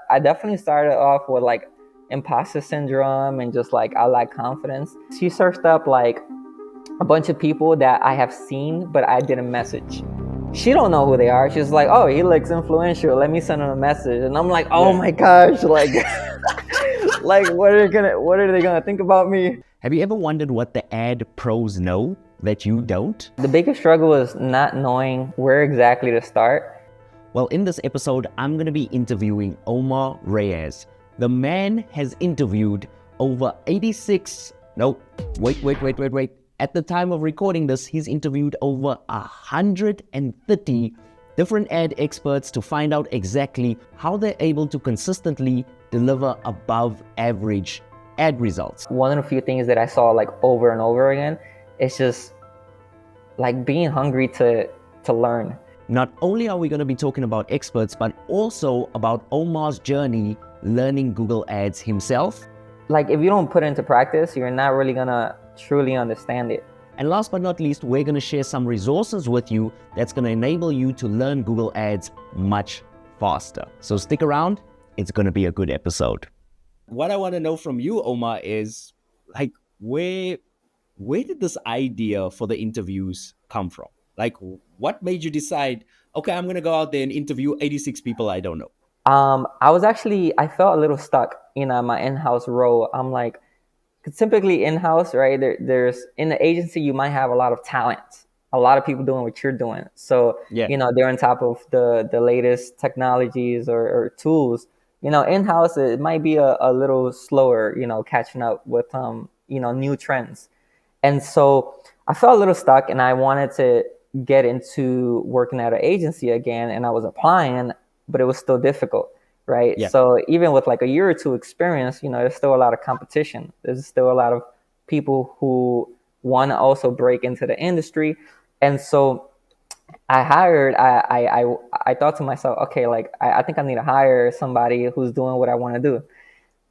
I definitely started off with like imposter syndrome and just like I lack confidence. She searched up like a bunch of people that I have seen, but I didn't message. She don't know who they are. She's like, oh, he looks influential. Let me send him a message. And I'm like, oh Yeah. my gosh, like, like what are they gonna think about me? Have you ever wondered what the ad pros know that you don't? The biggest struggle is not knowing where exactly to start. Well, in this episode, I'm going to be interviewing Omar Reyes. The man has interviewed over 86, no, wait. At the time of recording this, he's interviewed over 130 different ad experts to find out exactly how they're able to consistently deliver above average ad results. One of the few things that I saw like over and over again is just like being hungry to learn. Not only are we going to be talking about experts, but also about Omar's journey learning Google Ads himself. Like if you don't put it into practice, you're not really gonna truly understand it. And last but not least, we're going to share some resources with you that's going to enable you to learn Google Ads much faster. So stick around. It's going to be a good episode. What I want to know from you, Omar, is like where did this idea for the interviews come from? Like, what made you decide, okay, I'm going to go out there and interview 86 people I don't know? I felt a little stuck in my in-house role. I'm like, 'cause typically in-house, right? There's in the agency, you might have a lot of talent, a lot of people doing what you're doing. So, Yeah. they're on top of the latest technologies or tools. In-house, it might be a little slower, catching up with, new trends. And so I felt a little stuck and I wanted to get into working at an agency again. And I was applying, but it was still difficult, right? Yeah. So even with like a year or two experience, there's still a lot of competition. There's still a lot of people who want to also break into the industry. And so I thought to myself, okay, like I think I need to hire somebody who's doing what I want to do,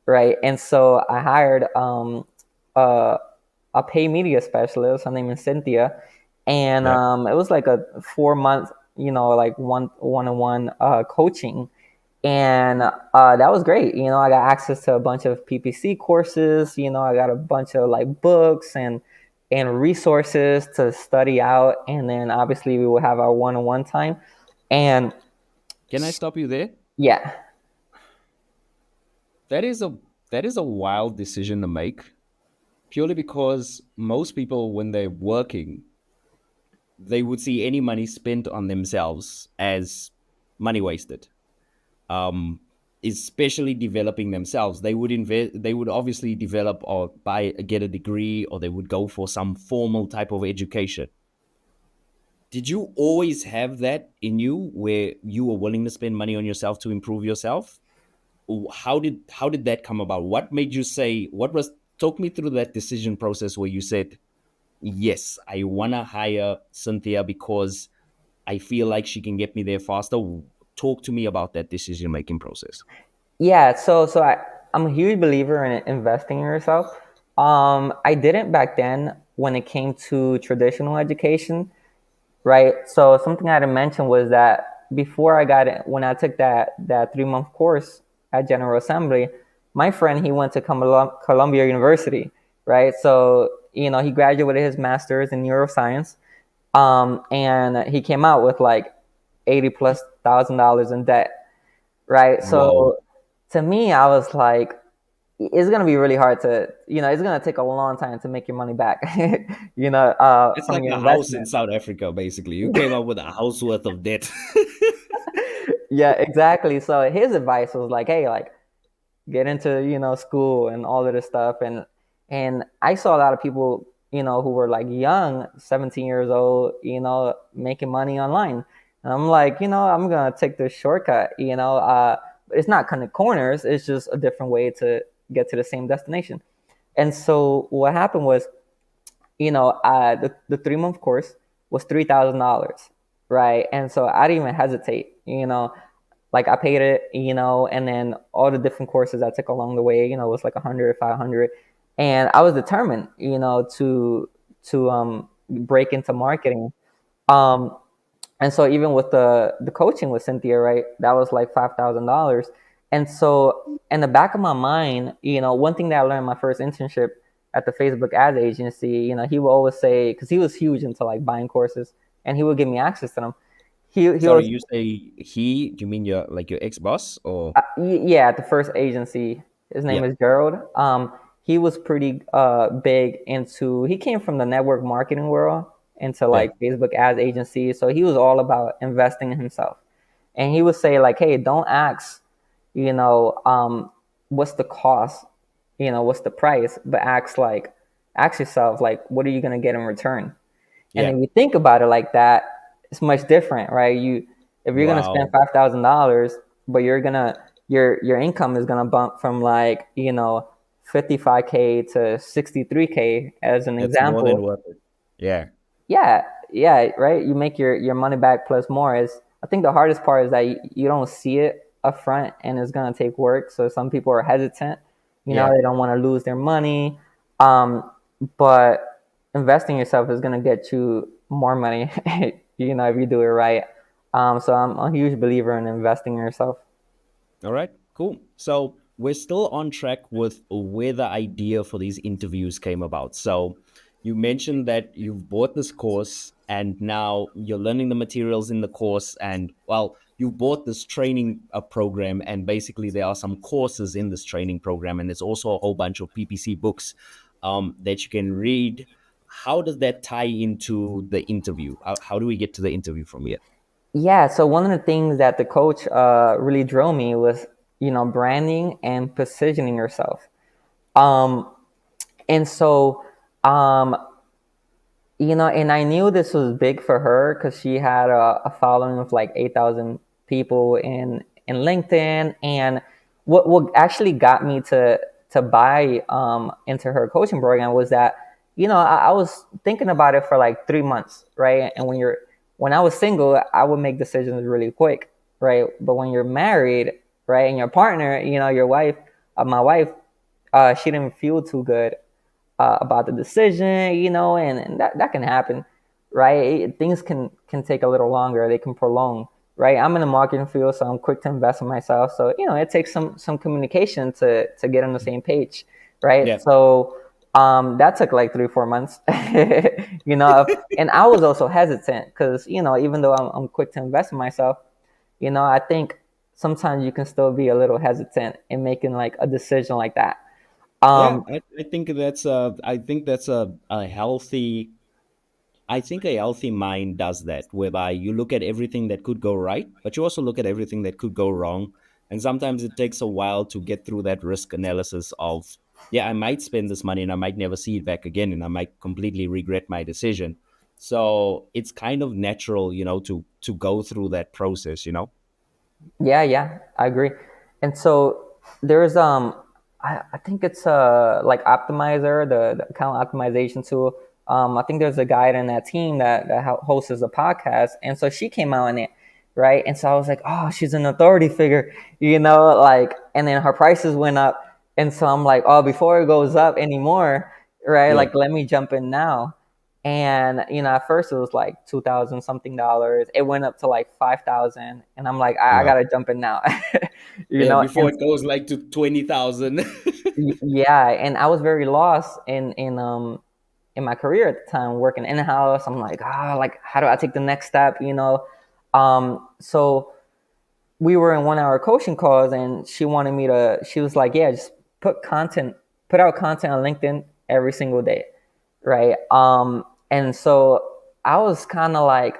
right? And so I hired uh, a pay media specialist. Her name is Cynthia, and Yeah. it was like a 4 month, like one-on-one coaching, and that was great. I got access to a bunch of PPC courses. I got a bunch of like books and resources to study out, and then obviously we will have our one-on-one time, and Can I stop you there? yeah. That is a wild decision to make, purely because most people, when they're working, they would see any money spent on themselves as money wasted. Especially developing themselves, they would invest. They would obviously develop or get a degree, or they would go for some formal type of education. Did you always have that in you, where you were willing to spend money on yourself to improve yourself? How did that come about? What made you say? What was Talk me through that decision process where you said, yes, I want to hire Cynthia because I feel like she can get me there faster. Talk to me about that decision making process. Yeah, so I'm a huge believer in investing in yourself. I didn't back then when it came to traditional education, right? So something I had to mention was that before I got it, when I took that 3 month course at General Assembly, my friend he went to Columbia University, right? So he graduated his master's in neuroscience, and he came out with like 80 plus $1,000 in debt, right? Whoa. So to me, I was like, it's gonna be really hard to, it's gonna take a long time to make your money back, It's from like your a house in investment. South Africa, basically. You came up with a house worth of debt. Yeah, exactly. So his advice was like, hey, like get into, school and all of this stuff. And I saw a lot of people, who were like young, 17 years old, making money online. And I'm like, I'm gonna take this shortcut, it's not cutting corners, it's just a different way to get to the same destination. And so what happened was, the 3 month course was $3,000, right? And so I didn't even hesitate, like I paid it, and then all the different courses I took along the way, was like 100, 500, and I was determined, to break into marketing. Um, and so even with the coaching with Cynthia, right, that was like $5,000, And so in the back of my mind, one thing that I learned in my first internship at the Facebook ads agency, he would always say, because he was huge into like buying courses, and he would give me access to them. He Sorry, always, you say he? Do you mean your ex boss or? yeah, at the first agency, his Yeah, name is Gerald. He was pretty big into. He came from the network marketing world into yeah, like Facebook ads agency, so he was all about investing in himself. And he would say like, "Hey, don't ask, you know, what's the cost, what's the price, but ask yourself like, what are you gonna get in return?" And yeah. if you think about it like that, it's much different, right? If you're gonna spend Wow, $5,000, but your income is gonna bump from like 55K to 63K as an that's more than example. worth it. Yeah, Yeah, yeah, right. You make your money back plus more. Is I think the hardest part is that you don't see it up front, and it's gonna take work. So some people are hesitant. yeah. They don't want to lose their money. Um, but investing yourself is gonna get you more money. If you do it right. So I'm a huge believer in investing in yourself. All right, cool. So we're still on track with where the idea for these interviews came about. So you mentioned that you've bought this course and now you're learning the materials in the course. And well, you bought this training program, and basically there are some courses in this training program, and there's also a whole bunch of PPC books that you can read. How does that tie into the interview? How do we get to the interview from here? Yeah. So one of the things that the coach really drove me was branding and positioning yourself. Um, and so um, and I knew this was big for her because she had a following of like 8,000 people in LinkedIn. And what actually got me to buy into her coaching program was that I was thinking about it for like 3 months, right? And when I was single, I would make decisions really quick, right? But when you're married, right, and your partner, your wife, my wife, she didn't feel too good about the decision, and that can happen, right? Things can take a little longer. They can prolong, right? I'm in the marketing field, so I'm quick to invest in myself. So it takes some communication to get on the same page, right? Yeah. So that took like 3 4 months, and I was also hesitant because even though I'm quick to invest in myself, I think sometimes you can still be a little hesitant in making like a decision like that. Yeah, Um, I think that's a healthy I think a healthy mind does that, whereby you look at everything that could go right, but you also look at everything that could go wrong. And sometimes it takes a while to get through that risk analysis of, yeah, I might spend this money and I might never see it back again, and I might completely regret my decision. So it's kind of natural, to go through that process. Yeah, yeah, I agree. And so there's I think it's like optimizer, the account optimization tool. I think there's a guy in that team that hosts a podcast, and so she came out in it, right? And so I was like, oh, she's an authority figure, like, and then her prices went up, and so I'm like, oh, before it goes up anymore, right? Yeah. Like, let me jump in now. And at first it was like 2,000 something dollars. It went up to like 5,000, and I'm like, I Wow. gotta jump in now, Yeah, before And it goes like to 20,000. yeah, and I was very lost in my career at the time, working in house. I'm like, like how do I take the next step? So we were in 1 hour coaching calls, and she wanted me to. She was like, yeah, just put out content on LinkedIn every single day, right? And so I was kind of like,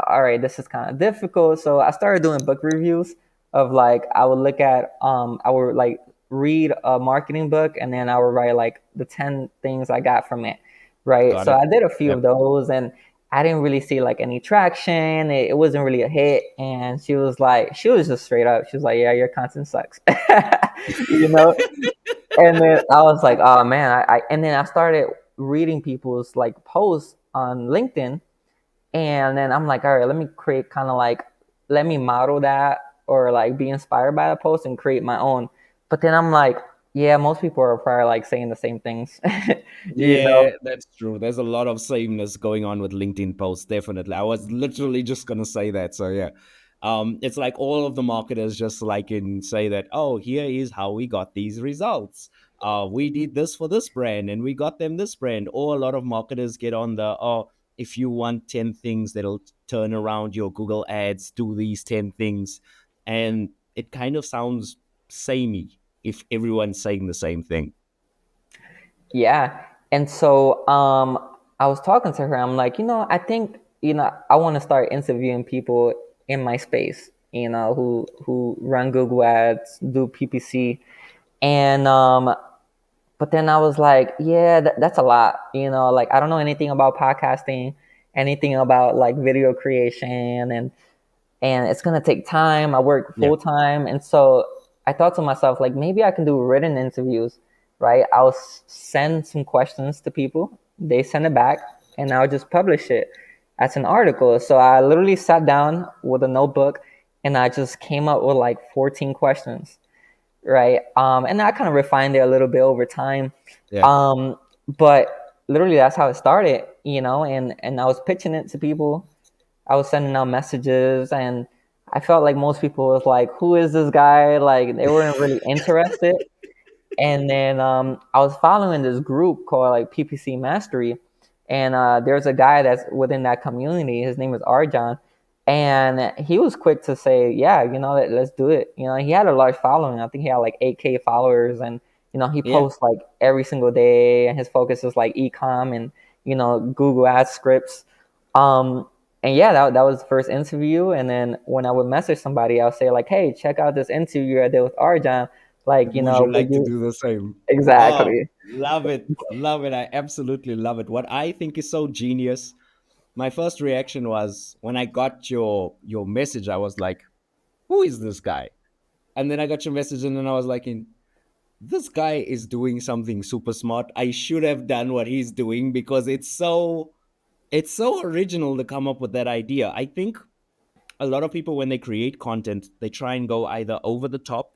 all right, this is kind of difficult. So I started doing book reviews of like I would like read a marketing book, and then I would write like the 10 things I got from it, right? Got So it. I did a few Yep. of those, and I didn't really see like any traction. It wasn't really a hit. And she was just straight up. She was like, yeah, your content sucks, you know? And then I was like, oh man, and then I started reading people's like posts on LinkedIn. And then I'm like, all right, let me create kind of like, let me model that or like be inspired by the post and create my own. But then I'm like, yeah, most people are probably like saying the same things, you know? Yeah, that's true. There's a lot of sameness going on with LinkedIn posts, definitely. I was literally just gonna say that. So yeah. It's like all of the marketers just like in say that, oh, here is how we got these results. We did this for this brand and we got them this brand. Or a lot of marketers get on the, oh, if you want 10 things that'll turn around your Google ads, do these 10 things. And it kind of sounds samey if everyone's saying the same thing. Yeah. And so I was talking to her. I'm like, I think, I want to start interviewing people in my space, who run Google Ads, do PPC. And but then I was like, yeah, that's a lot. Like I don't know anything about podcasting, anything about like video creation, and it's gonna take time. I work Yeah. full time, and so I thought to myself, like maybe I can do written interviews, right? I'll send some questions to people, they send it back, and I'll just publish it as an article. So I literally sat down with a notebook, and I just came up with like 14 questions, right? And I kind of refined it a little bit over time, Yeah. um, but literally that's how it started, and I was pitching it to people. I was sending out messages, and I felt like most people was like, "Who is this guy?" Like they weren't really interested. And then I was following this group called like PPC Mastery, and there's a guy that's within that community. His name is Arjan, and he was quick to say, "Yeah, let's do it." He had a large following. I think he had like 8K followers, and he Yeah. posts like every single day, and his focus is like ecom and Google Ads scripts. Um, and yeah, that was the first interview. And then when I would message somebody, I'll say like, "Hey, check out this interview I did with Arjan. Like, Would you would like to you?" do the same? Oh, Exactly. love it. Love it. I absolutely love it. What I think is so genius, my first reaction was when I got your message, I was like, who is this guy? And then I got your message and then I was like, this guy is doing something super smart. I should have done what he's doing because it's so original to come up with that idea. I think a lot of people when they create content, they try and go either over the top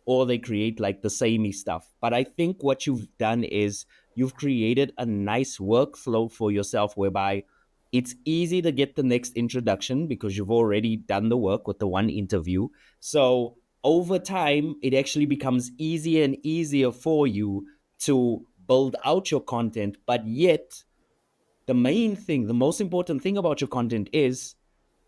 or they create like the samey stuff. But I think what you've done is you've created a nice workflow for yourself whereby it's easy to get the next introduction because you've already done the work with the one interview. So over time, it actually becomes easier and easier for you to build out your content. But yet, the main thing, the most important thing about your content is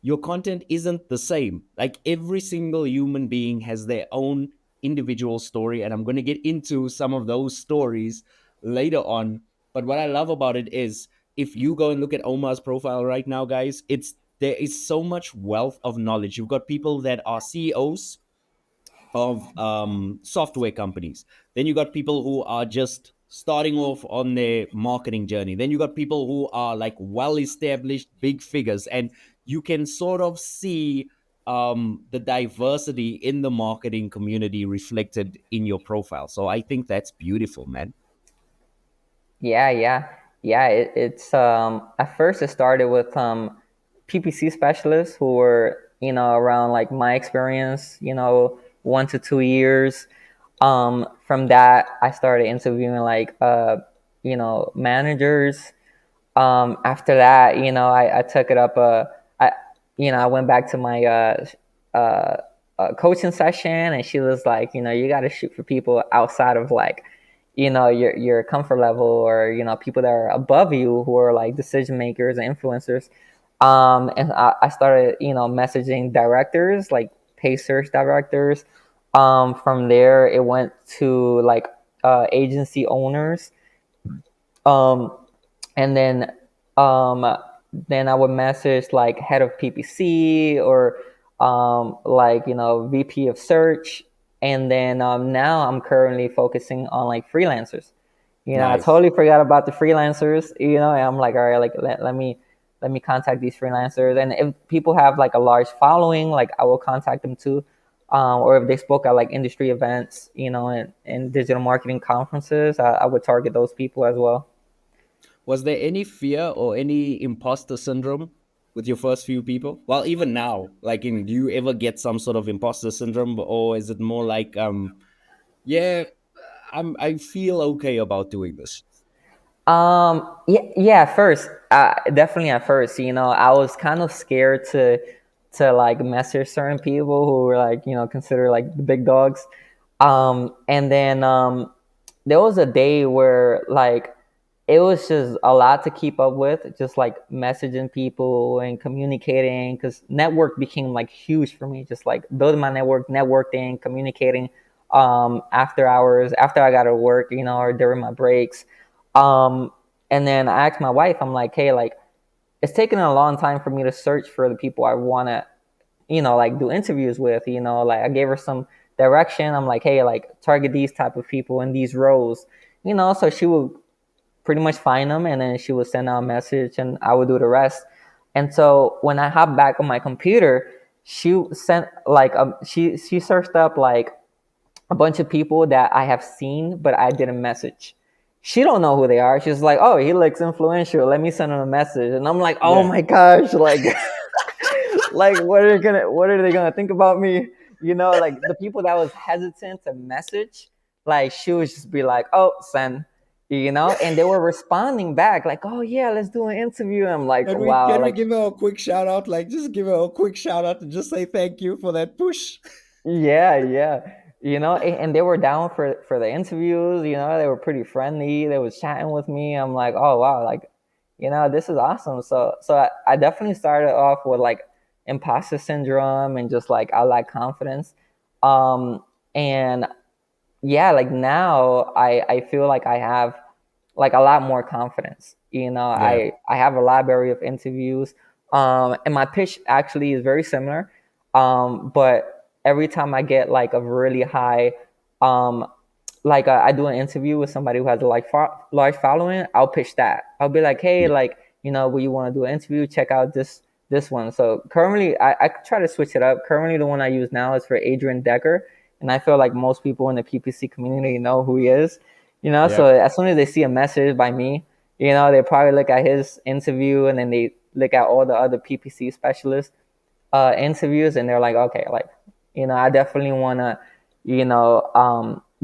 your content isn't the same. Like every single human being has their own individual story, and I'm going to get into some of those stories later on. But what I love about it is if you go and look at Omar's profile right now, guys, it's there is so much wealth of knowledge. You've got people that are CEOs of software companies. Then you got people who are just starting off on their marketing journey. Then you got people who are like well established big figures, and you can sort of see the diversity in the marketing community reflected in your profile. So I think that's beautiful, man. Yeah, yeah, yeah. It's at first it started with PPC specialists who were around like my experience, 1 to 2 years. From that, I started interviewing like managers. After that, I took it up. I went back to my uh, coaching session, and she was like, you got to shoot for people outside of like, your comfort level, or people that are above you who are like decision makers and influencers. And I started, messaging directors, like pay search directors. From there, it went to like agency owners. Um, and then I would message like head of PPC, or like VP of search. And then now I'm currently focusing on like freelancers. I Nice. totally forgot about the freelancers. And I'm like, all right, like let me contact these freelancers. And if people have like a large following, like I will contact them too. Or if they spoke at like industry events, and digital marketing conferences, I would target those people as well. Was there any fear or any imposter syndrome with your first few people? Well, even now, like, do you ever get some sort of imposter syndrome, or is it more like, yeah, I feel okay about doing this? Yeah, yeah. At first, definitely at first, I was kind of scared to like message certain people who were like, considered like the big dogs. And then there was a day where like it was just a lot to keep up with, just like messaging people and communicating, because network became like huge for me, just like building my network, networking, communicating after hours, after I got to work, or during my breaks. um and then I asked my wife, I'm like, hey, like it's taken a long time for me to search for the people I want to, like do interviews with, like I gave her some direction. I'm like, hey, like target these type of people in these roles, so she would pretty much find them, and then she would send out a message and I would do the rest. And so when I hopped back on my computer, she sent like she searched up like a bunch of people that I have seen but I didn't message. She don't know who they are. She's like, oh, he looks influential, let me send him a message. And I'm like, oh Yeah. my gosh, like like what are they gonna think about me? Like the people that was hesitant to message, like she would just be like, oh, send, and they were responding back like, oh yeah, let's do an interview. And I'm like, wow, Can we like give her a quick shout out? Like, just give her a quick shout out and just say thank you for that push. yeah, yeah. And they were down for the interviews. They were pretty friendly. They was chatting with me. I'm like, oh wow, like, this is awesome. So I definitely started off with like imposter syndrome and just like I lack confidence. And yeah, like now I feel like I have like a lot more confidence. Yeah. I have a library of interviews, and my pitch actually is very similar. But every time I get like a really high, um, like I do an interview with somebody who has a like large following, I'll pitch that. I'll be like, hey, Yeah. like, will you want to do an interview? Check out this one. So currently, I try to switch it up. Currently, the one I use now is for Adrian Decker, and I feel like most people in the PPC community know who he is. Yeah. So as soon as they see a message by me, they probably look at his interview, and then they look at all the other PPC specialists interviews, and they're like, okay, like, I definitely want to,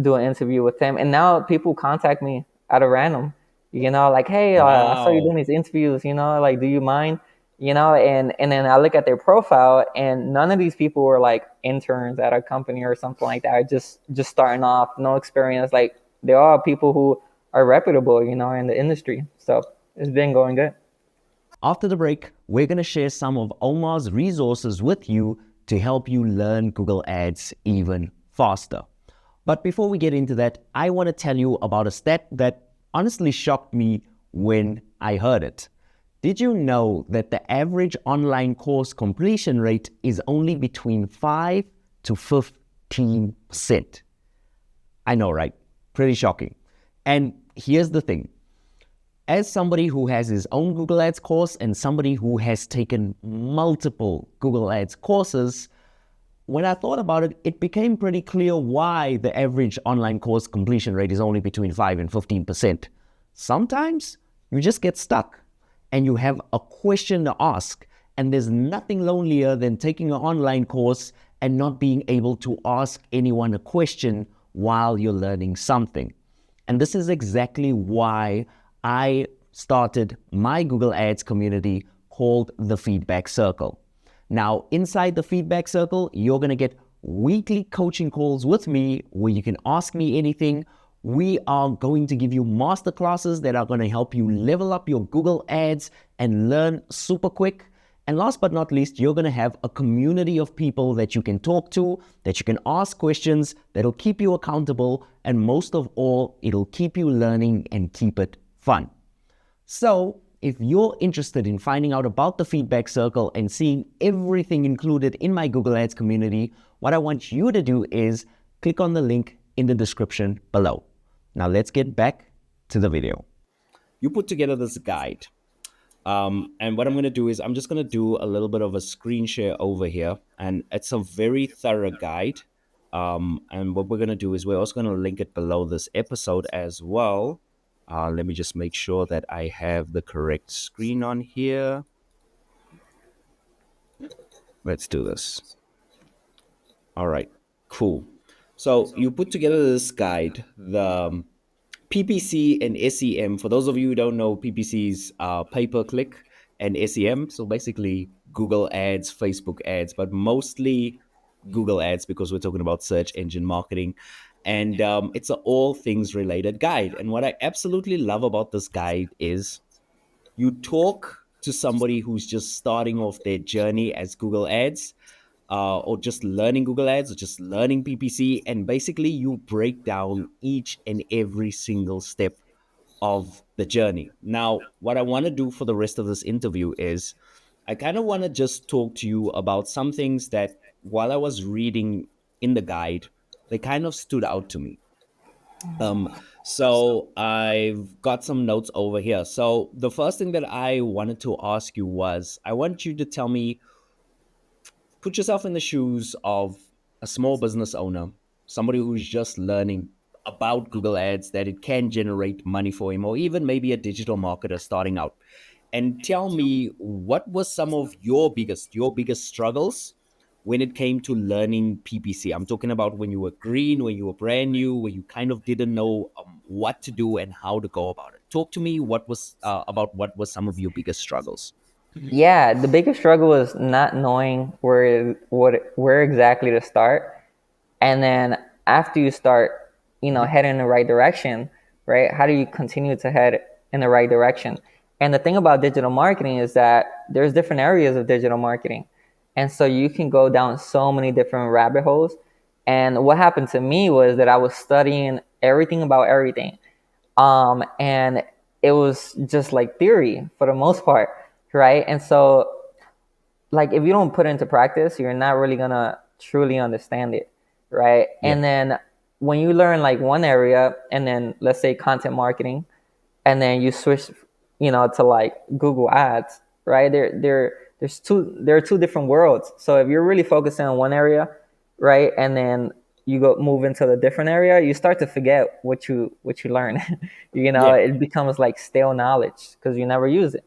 do an interview with him. And now people contact me at a random, like, hey, I saw you Wow. doing these interviews, like, do you mind? And then I look at their profile, and none of these people were like interns at a company or something like that. Just starting off, no experience. Like, they're all people who are reputable, in the industry. So it's been going good. After the break, we're going to share some of Omar's resources with you to help you learn Google Ads even faster. But before we get into that, I want to tell you about a stat that honestly shocked me when I heard it. Did you know that the average online course completion rate is only between 5 to 15%? I know, right? Pretty shocking. And here's the thing. As somebody who has his own Google Ads course and somebody who has taken multiple Google Ads courses, when I thought about it, it became pretty clear why the average online course completion rate is only between 5 and 15%. Sometimes you just get stuck and you have a question to ask, and there's nothing lonelier than taking an online course and not being able to ask anyone a question while you're learning something. And this is exactly why I started my Google Ads community called the Feedback Circle. Now, inside the Feedback Circle, you're going to get weekly coaching calls with me where you can ask me anything. We are going to give you masterclasses that are going to help you level up your Google Ads and learn super quick. And last but not least, you're going to have a community of people that you can talk to, that you can ask questions, that'll keep you accountable, and most of all, it'll keep you learning and keep it fun. So, if you're interested in finding out about the Feedback Circle and seeing everything included in my Google Ads community, what I want you to do is click on the link in the description below. Now let's get back to the video. You put together this guide. And what I'm going to do is I'm just going to do a little bit of a screen share over here. And it's a very thorough guide. And what we're going to do is we're also going to link it below this episode as well. Let me just make sure that I have the correct screen on here. Let's do this. All right, cool. So you put together this guide, the PPC and SEM. For those of you who don't know, PPC's pay per click and SEM. So basically Google ads, Facebook ads, but mostly Google ads because we're talking about search engine marketing. And it's a all things related guide. And what I absolutely love about this guide is you talk to somebody who's just starting off their journey as Google ads, or just learning Google ads or just learning PPC. And basically, you break down each and every single step of the journey. Now, what I want to do for the rest of this interview is I kind of want to just talk to you about some things that while I was reading in the guide, they kind of stood out to me. So I've got some notes over here. So the first thing that I wanted to ask you was I want you to tell me, put yourself in the shoes of a small business owner, somebody who's just learning about Google Ads, that it can generate money for him, or even maybe a digital marketer starting out. And tell me, what was some of your biggest struggles when it came to learning PPC? I'm talking about when you were green, when you were brand new, when you kind of didn't know what to do and how to go about it. Talk to me. What was some of your biggest struggles? Yeah, the biggest struggle was not knowing where exactly to start, and then after you start, Mhm. heading in the right direction, right? How do you continue to head in the right direction? And the thing about digital marketing is that there's different areas of digital marketing, and so you can go down so many different rabbit holes. And what happened to me was that I was studying everything about everything, and it was just like theory for the most part, right? And so, like, if you don't put it into practice, you're not really gonna truly understand it, right? Yeah, And then when you learn like one area, and then let's say content marketing, and then you switch, to like Google Ads, right? There are two different worlds. So if you're really focusing on one area, right, and then you go move into the different area, you start to forget what you learn. yeah, It becomes like stale knowledge because you never use it.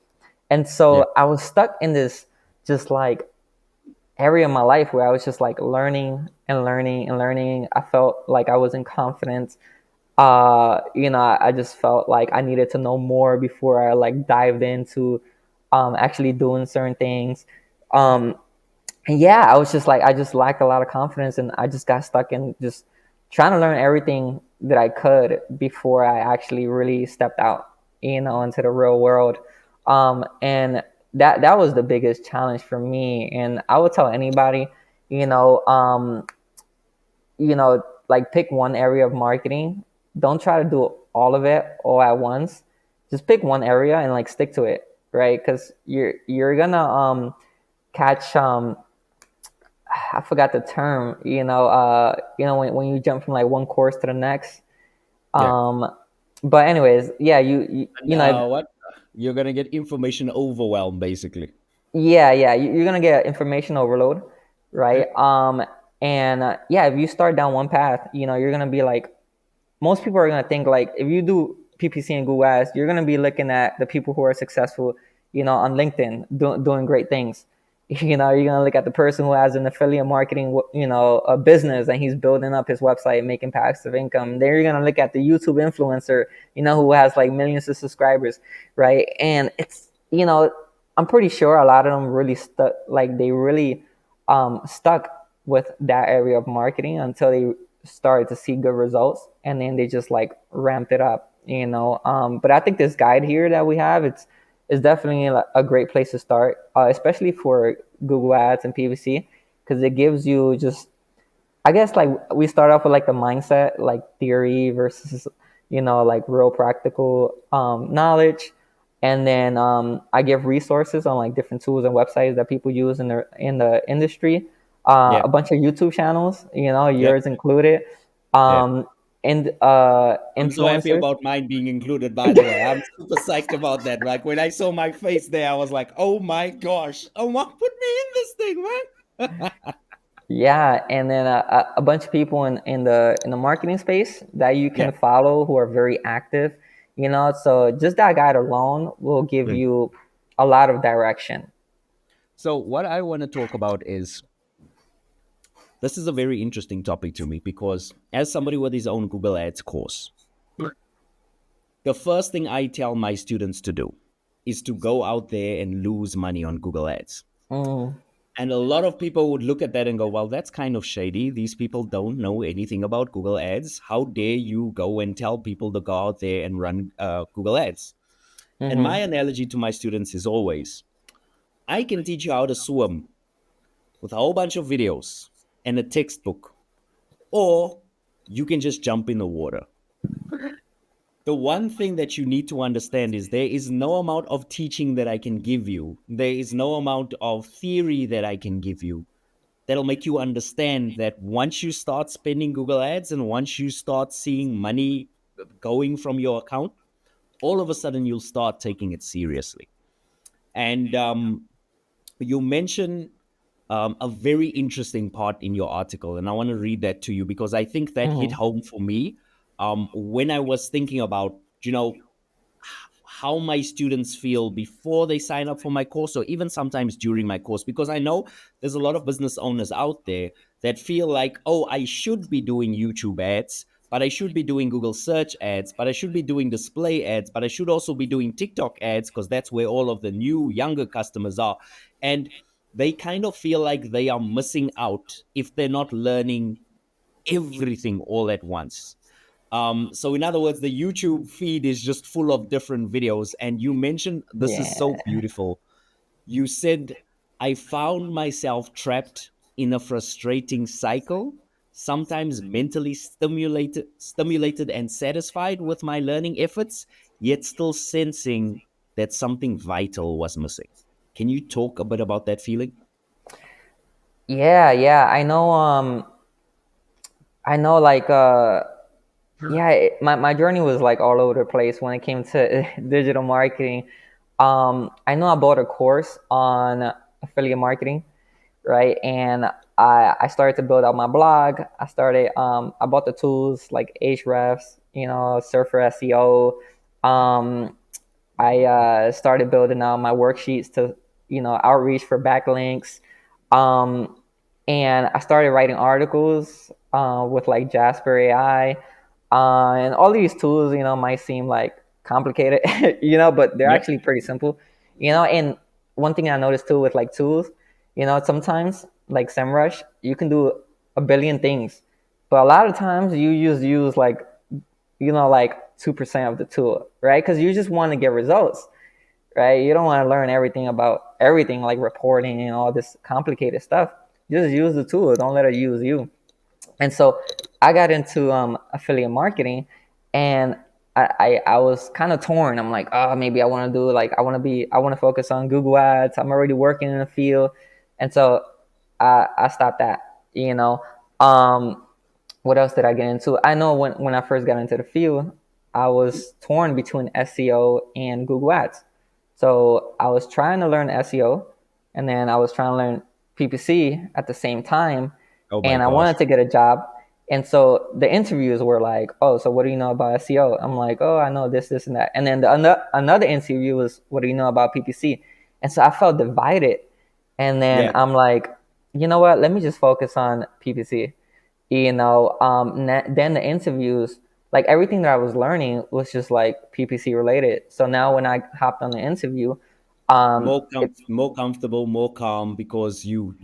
And yeah, so I was stuck in this just like area of my life where I was just like learning and learning and learning. I felt like I wasn't confident. I just felt like I needed to know more before I like dived into actually doing certain things. Um, and yeah, I was just like, I just lacked a lot of confidence, and I just got stuck in just trying to learn everything that I could before I actually really stepped out, into the real world. And that was the biggest challenge for me. And I would tell anybody, you know, um, like pick one area of marketing. Don't try to do all of it all at once. Just pick one area and like stick to it, right? Because you're gonna catch I forgot the term. When you jump from like one course to the next. yeah. Um, but anyways, yeah, And what? You're gonna get information overwhelm, basically. yeah, you're gonna get information overload, right? And yeah, if you start down one path, you're gonna be like, most people are gonna think like, if you do PPC and Google Ads, you're gonna be looking at the people who are successful, on LinkedIn, doing great things. You're gonna look at the person who has an affiliate marketing, a business, and he's building up his website, making passive income. Then you're gonna look at the YouTube influencer, who has like millions of subscribers, right? And it's, I'm pretty sure a lot of them really stuck, like they really stuck with that area of marketing until they started to see good results, and then they just like ramped it up. But I think this guide here that we have, it's definitely a great place to start, especially for Google Ads and PPC, because it gives you just, I guess, like we start off with like the mindset, like theory versus, like real practical knowledge. And then I give resources on like different tools and websites that people use in the industry. Yeah, A bunch of YouTube channels, yeah, yours included, yeah. um, and I'm so happy influencers. about mine being included, by the way. I'm super psyched about that. Like when I saw my face there, I was like, oh my gosh, Omar, put me in this thing, man. Yeah, and then a bunch of people in the marketing space that you Yeah. can follow who are very active. So just that guide alone will give Mm. you a lot of direction. So, what I want to talk about is this is a very interesting topic to me because as somebody with his own Google Ads course, the first thing I tell my students to do is to go out there and lose money on Google Ads. Mm, And a lot of people would look at that and go, well, that's kind of shady. These people don't know anything about Google Ads. How dare you go and tell people to go out there and run Google Ads? And my mm-hmm, analogy to my students is always, I can teach you how to swim with a whole bunch of videos and a textbook, or you can just jump in the water. The one thing that you need to understand is there is no amount of teaching that I can give you. There is no amount of theory that I can give you that'll make you understand that once you start spending Google Ads and once you start seeing money going from your account, all of a sudden you'll start taking it seriously. And you mentioned a very interesting part in your article, and I want to read that to you because I think that hit mm-hmm, home for me when I was thinking about, you know, how my students feel before they sign up for my course or even sometimes during my course, because I know there's a lot of business owners out there that feel like, oh, I should be doing YouTube ads, but I should be doing Google search ads, but I should be doing display ads, but I should also be doing TikTok ads because that's where all of the new younger customers are. And they kind of feel like they are missing out if they're not learning everything all at once. So in other words, the YouTube feed is just full of different videos. And you mentioned this is so yeah, beautiful. You said, I found myself trapped in a frustrating cycle, sometimes mentally stimulated and satisfied with my learning efforts, yet still sensing that something vital was missing. Can you talk a bit about that feeling? yeah. I know, like, yeah, my journey was like all over the place when it came to digital marketing. I know I bought a course on affiliate marketing, right? And I started to build out my blog. I bought the tools like Ahrefs, Surfer SEO. I started building out my worksheets to, outreach for backlinks. Um, and I started writing articles with like Jasper AI. And all these tools, might seem like complicated, but they're Yep. actually pretty simple, And one thing I noticed too with like tools, sometimes like SEMrush, you can do a billion things, but a lot of times you just use like, like 2% of the tool, right? Because you just want to get results, right? You don't want to learn everything about everything like reporting and all this complicated stuff. Just use the tool. Don't let it use you. And so I got into affiliate marketing, and I was kind of torn. I'm like, oh, maybe I want to do like I want to focus on Google Ads. I'm already working in the field, and so I stopped that. You know, um, what else did I get into? I know when I first got into the field, I was torn between SEO and Google Ads. So I was trying to learn SEO, and then I was trying to learn PPC at the same time, Oh my and I gosh. wanted to get a job. And so the interviews were like, "Oh, so what do you know about SEO?" I'm like, "Oh, I know this, and that." And then another interview was, "What do you know about PPC?" And so I felt divided. And then Yeah. I'm like, you know what? Let me just focus on PPC. Then the interviews, like everything that I was learning was just like PPC related. So now when I hopped on the interview, it's More comfortable, more calm because you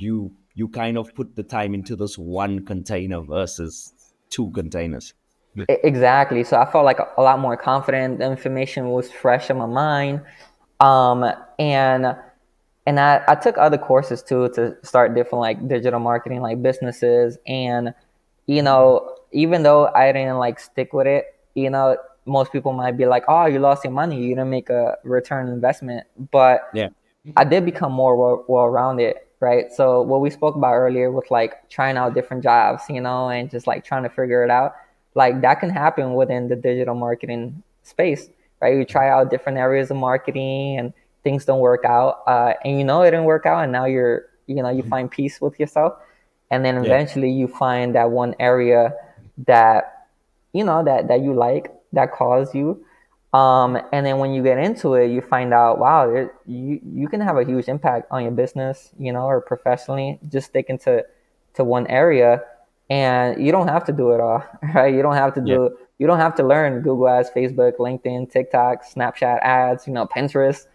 kind of put the time into this one container versus two containers. exactly. So I felt like a lot more confident. The information was fresh in my mind. Um, and I took other courses too to start different like digital marketing, like businesses. And, even though I didn't like stick with it, most people might be like, oh, you lost your money. You didn't make a return on investment. But Yeah. I did become more well-rounded, right? So what we spoke about earlier with like trying out different jobs, and just like trying to figure it out, like that can happen within the digital marketing space, right? You try out different areas of marketing and things don't work out, and it didn't work out, and now you find peace with yourself, and then Yeah. eventually you find that one area that that you like, that calls you, and then when you get into it, you find out, wow, you can have a huge impact on your business, or professionally, just sticking to one area, and you don't have to do it all, right? Yeah. You don't have to learn Google Ads, Facebook, LinkedIn, TikTok, Snapchat ads, Pinterest,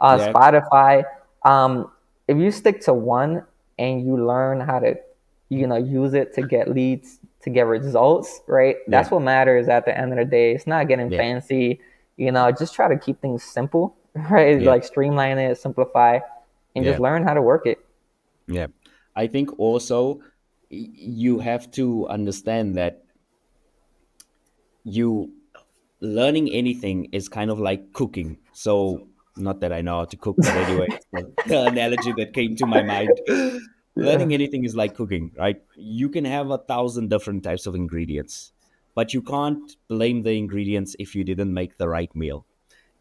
Yeah. Spotify. Um, if you stick to one and you learn how to, use it to get leads, to get results, right? Yeah, That's what matters at the end of the day. It's not getting yeah, fancy, just try to keep things simple, right? yeah, Like streamline it, simplify, and just yeah, learn how to work it. yeah. I think also you have to understand that you learning anything is kind of like cooking. So, not that I know how to cook, but anyway, it's the analogy that came to my mind. Yeah. Learning anything is like cooking, right? You can have 1,000 different types of ingredients, but you can't blame the ingredients if you didn't make the right meal.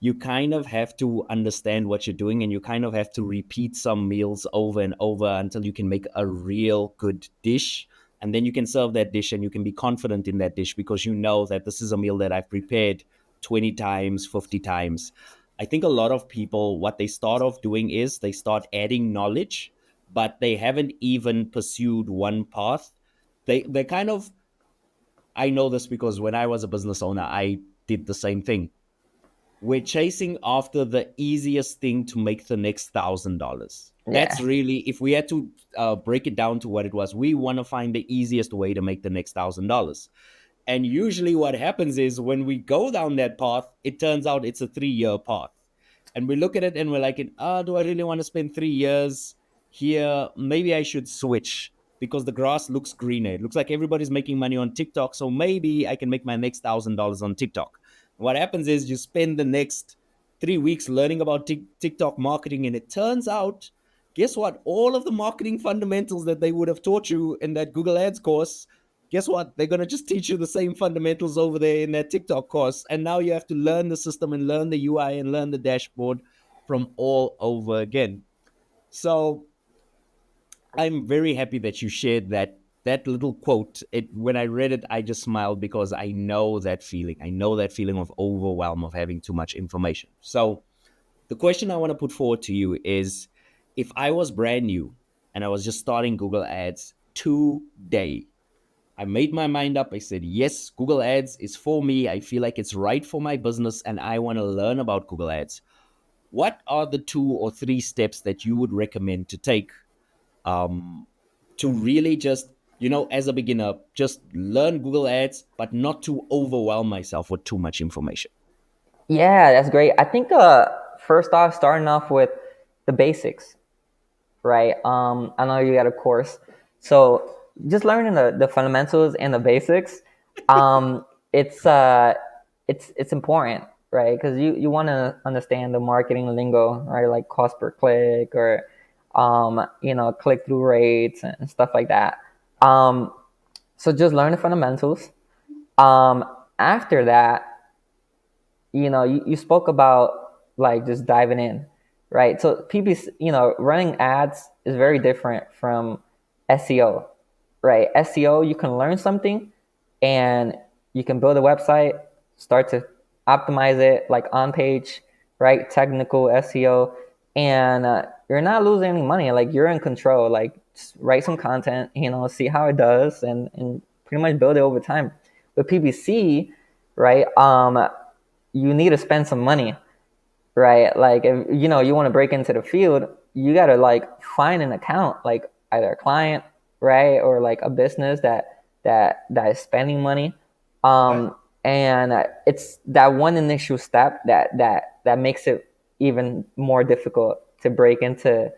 You kind of have to understand what you're doing, and you kind of have to repeat some meals over and over until you can make a real good dish. And then you can serve that dish and you can be confident in that dish because you know that this is a meal that I've prepared 20 times, 50 times. I think a lot of people, what they start off doing is they start adding knowledge, but they haven't even pursued one path. They kind of, I know this because when I was a business owner, I did the same thing. We're chasing after the easiest thing to make the next $1,000. That's Yeah. really, if we had to break it down to what it was, we want to find the easiest way to make the next $1,000. And usually, what happens is when we go down that path, it turns out it's a 3 year path. And we look at it and we're like, do I really want to spend 3 years here? Maybe I should switch because the grass looks greener. It looks like everybody's making money on TikTok. So maybe I can make my next $1,000 on TikTok. What happens is you spend the next 3 weeks learning about TikTok marketing, and it turns out, guess what? All of the marketing fundamentals that they would have taught you in that Google Ads course, guess what? They're going to just teach you the same fundamentals over there in that TikTok course. And now you have to learn the system and learn the UI and learn the dashboard from all over again. So I'm very happy that you shared that little quote. It when I read it, I just smiled because I know that feeling. I know that feeling of overwhelm of having too much information. So the question I want to put forward to you is, if I was brand new and I was just starting Google Ads today, I made my mind up. I said, yes, Google Ads is for me. I feel like it's right for my business and I want to learn about Google Ads. What are the 2 or 3 steps that you would recommend to take um, to really just, as a beginner, just learn Google Ads, but not to overwhelm myself with too much information? Yeah, that's great. I think first off, starting off with the basics, right? I know you got a course, so just learning the fundamentals and the basics. Um, it's it's important, right? Because you want to understand the marketing lingo, right? Like cost per click or click through rates and stuff like that. Um, so just learn the fundamentals. Um, After that, you spoke about like just diving in, right? So PPC, running ads is very different from SEO, right? SEO, you can learn something and you can build a website, start to optimize it like on page, right? Technical SEO, and you're not losing any money. Like you're in control. Like just write some content, see how it does, and pretty much build it over time. With PPC, right? You need to spend some money, right? Like if you want to break into the field, you got to like find an account, like either a client, right, or like a business that is spending money. Yeah. And it's that one initial step that makes it even more difficult to break into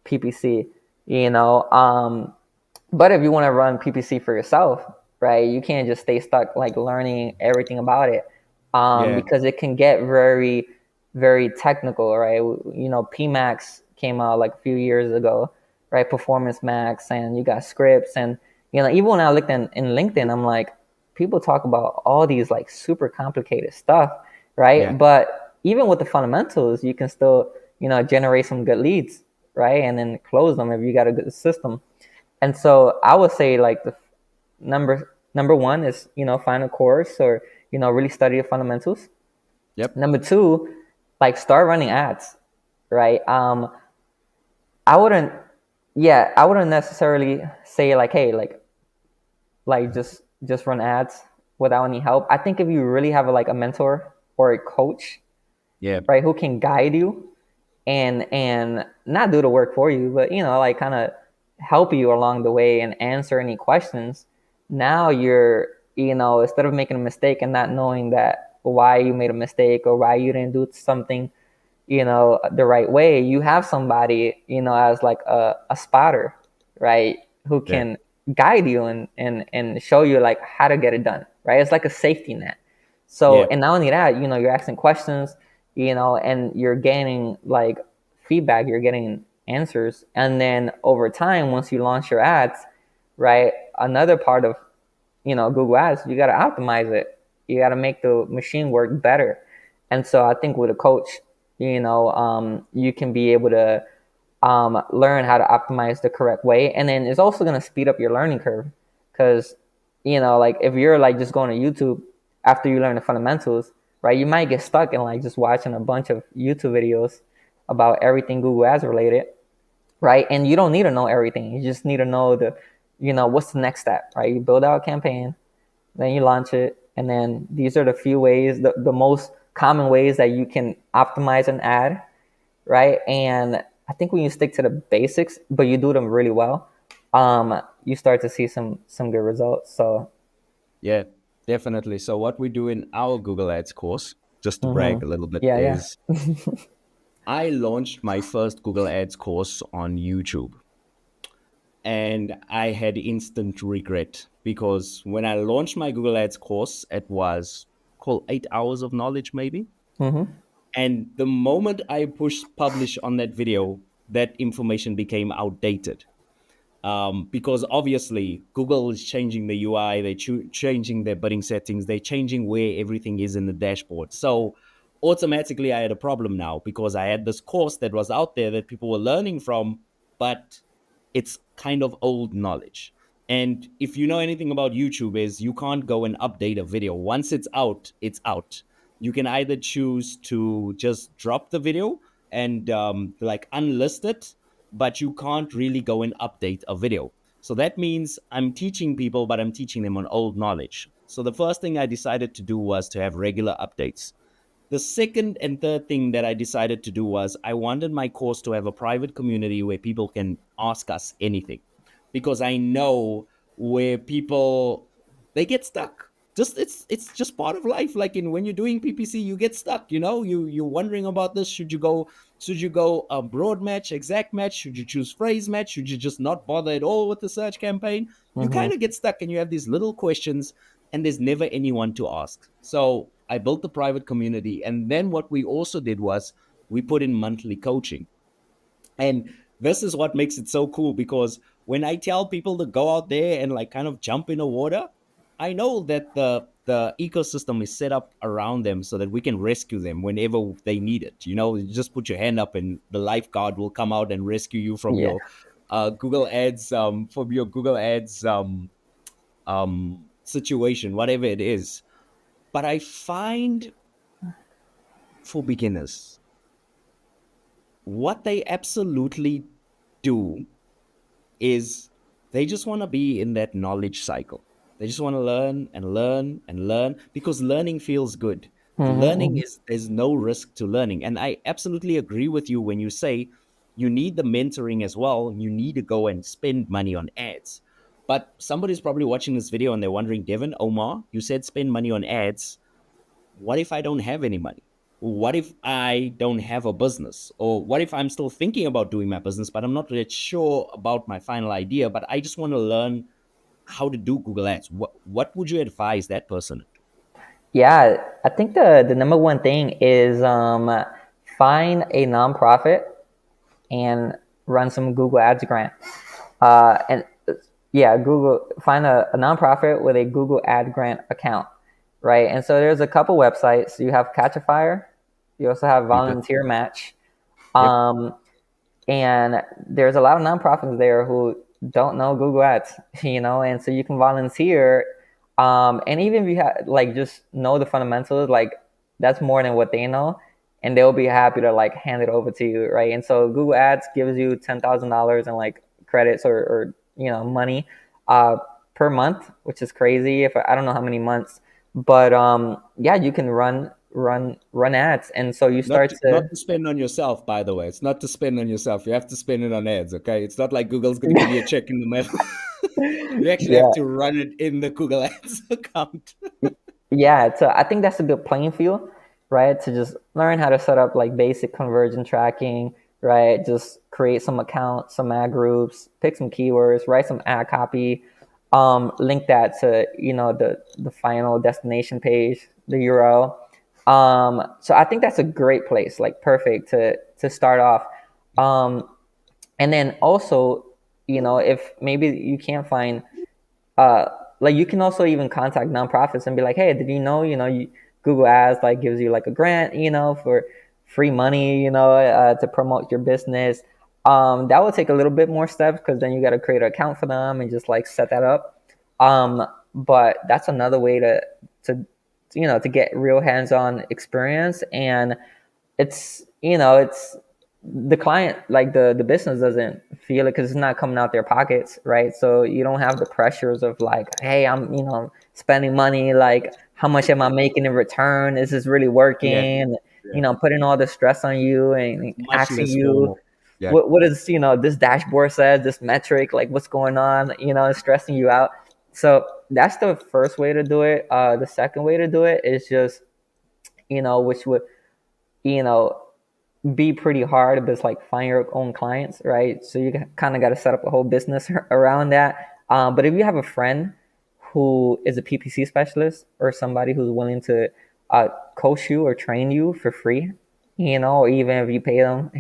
PPC. You know, but if you want to run PPC for yourself, right, you can't just stay stuck like learning everything about it, Yeah. because it can get very, very technical, right? PMax came out like a few years ago, right? Performance Max, and you got scripts, and even when I looked in LinkedIn, I'm like, people talk about all these like super complicated stuff, Yeah. right? But even with the fundamentals, you can still generate some good leads, right, and then close them if you got a good system. And so I would say like the number one is find a course or really study the fundamentals. Yep. Number two, like start running ads, right? I wouldn't, yeah, I wouldn't necessarily say like, hey, like just run ads without any help. I think if you really have like a mentor or a coach, Yeah. right, who can guide you and not do the work for you, but like kind of help you along the way and answer any questions. Now you're, instead of making a mistake and not knowing that why you made a mistake or why you didn't do something, the right way, you have somebody, as like a spotter, right, who Yeah. can guide you and show you like how to get it done, right? It's like a safety net. So, Yeah. and not only that, you're asking questions, and you're gaining like feedback, you're getting answers. And then over time, once you launch your ads, right, another part of, Google Ads, you got to optimize it. You got to make the machine work better. And so I think with a coach, you can be able to learn how to optimize the correct way. And then it's also going to speed up your learning curve. Because, like if you're like just going to YouTube after you learn the fundamentals, right, you might get stuck in like just watching a bunch of YouTube videos about everything Google Ads related, right? And you don't need to know everything. You just need to know what's the next step, right? You build out a campaign, then you launch it, and then these are the few ways, the most common ways that you can optimize an ad, right? And I think when you stick to the basics, but you do them really well, you start to see some good results. So, Yeah, definitely. So what we do in our Google Ads course, just to brag a little bit, yeah, yeah. is I launched my first Google Ads course on YouTube. And I had instant regret because when I launched my Google Ads course, it was called 8 hours of knowledge, maybe. Mm-hmm. And the moment I pushed publish on that video, that information became outdated. Because obviously Google is changing the UI, they're changing their bidding settings, they're changing where everything is in the dashboard. So automatically, I had a problem now because I had this course that was out there that people were learning from, but it's kind of old knowledge. And if you know anything about YouTube, is you can't go and update a video. Once it's out, it's out. You can either choose to just drop the video and like unlist it, but you can't really go and update a video. So that means I'm teaching people, but I'm teaching them on old knowledge. So the first thing I decided to do was to have regular updates. The second and third thing that I decided to do was I wanted my course to have a private community where people can ask us anything, because I know where people, they get stuck. Just it's just part of life. Like in when you're doing PPC, you get stuck. You're wondering about this. Should you go a broad match, exact match? Should you choose phrase match? Should you just not bother at all with the search campaign? You Mm-hmm. kind of get stuck and you have these little questions, and there's never anyone to ask. So I built the private community. And then what we also did was we put in monthly coaching. And this is what makes it so cool, because when I tell people to go out there and like kind of jump in the water, I know that the ecosystem is set up around them so that we can rescue them whenever they need it. You just put your hand up and the lifeguard will come out and rescue you from Yeah. your Google Ads situation, whatever it is. But I find for beginners, what they absolutely do is they just want to be in that knowledge cycle. They just want to learn and learn and learn because learning feels good. Learning Mm-hmm. is, there's no risk to learning. And I absolutely agree with you when you say you need the mentoring as well. You need to go and spend money on ads. But somebody's probably watching this video and they're wondering, Devon, Omar, you said spend money on ads. What if I don't have any money? What if I don't have a business? Or what if I'm still thinking about doing my business, but I'm not really sure about my final idea, but I just want to learn how to do Google Ads? What would you advise that person? Yeah, I think the number one thing is find a nonprofit and run some Google Ads grant. And yeah, Google find a nonprofit with a Google Ad grant account, right? And so there's a couple websites. You have Catchafire, you also have Okay. Volunteer Match, Yep. um, and there's a lot of nonprofits there who don't know Google Ads, and so you can volunteer, and even if you have like just know the fundamentals, like that's more than what they know, and they'll be happy to like hand it over to you, right? And so Google Ads gives you $10,000 in like credits or money uh, per month, which is crazy. If I don't know how many months, but yeah, you can run ads, and so you Not start to, to. not to spend on yourself, by the way. It's not to spend on yourself. You have to spend it on ads, okay? It's not like Google's going to give you a check in the mail. You actually have Yeah. to run it in the Google Ads account. Yeah, so I think that's a good playing field, right? To just learn how to set up like basic conversion tracking, right? Just create some accounts, some ad groups, pick some keywords, write some ad copy, link that to the final destination page, the URL. So I think that's a great place, like perfect to start off. Um, and then also, if maybe you can't find uh, like you can also even contact nonprofits and be like, hey, did you know, Google Ads like gives you like a grant, for free money, to promote your business. That will take a little bit more steps because then you got to create an account for them and just like set that up. But that's another way to to get real hands-on experience, and it's the client, like the business doesn't feel it because it's not coming out their pockets, right? So you don't have the pressures of like, hey, I'm spending money, like how much am I making in return, is this really Yeah, working? yeah. Putting all the stress on you and It's much asking less you formal. Yeah. what is this dashboard says, this metric, like what's going on, it's stressing you out. So that's the first way to do it. The second way to do it is just which would you know be pretty hard, but it's like find your own clients, right? So you kind of got to set up a whole business around that. But if you have a friend who is a PPC specialist or somebody who's willing to coach you or train you for free, or even if you pay them,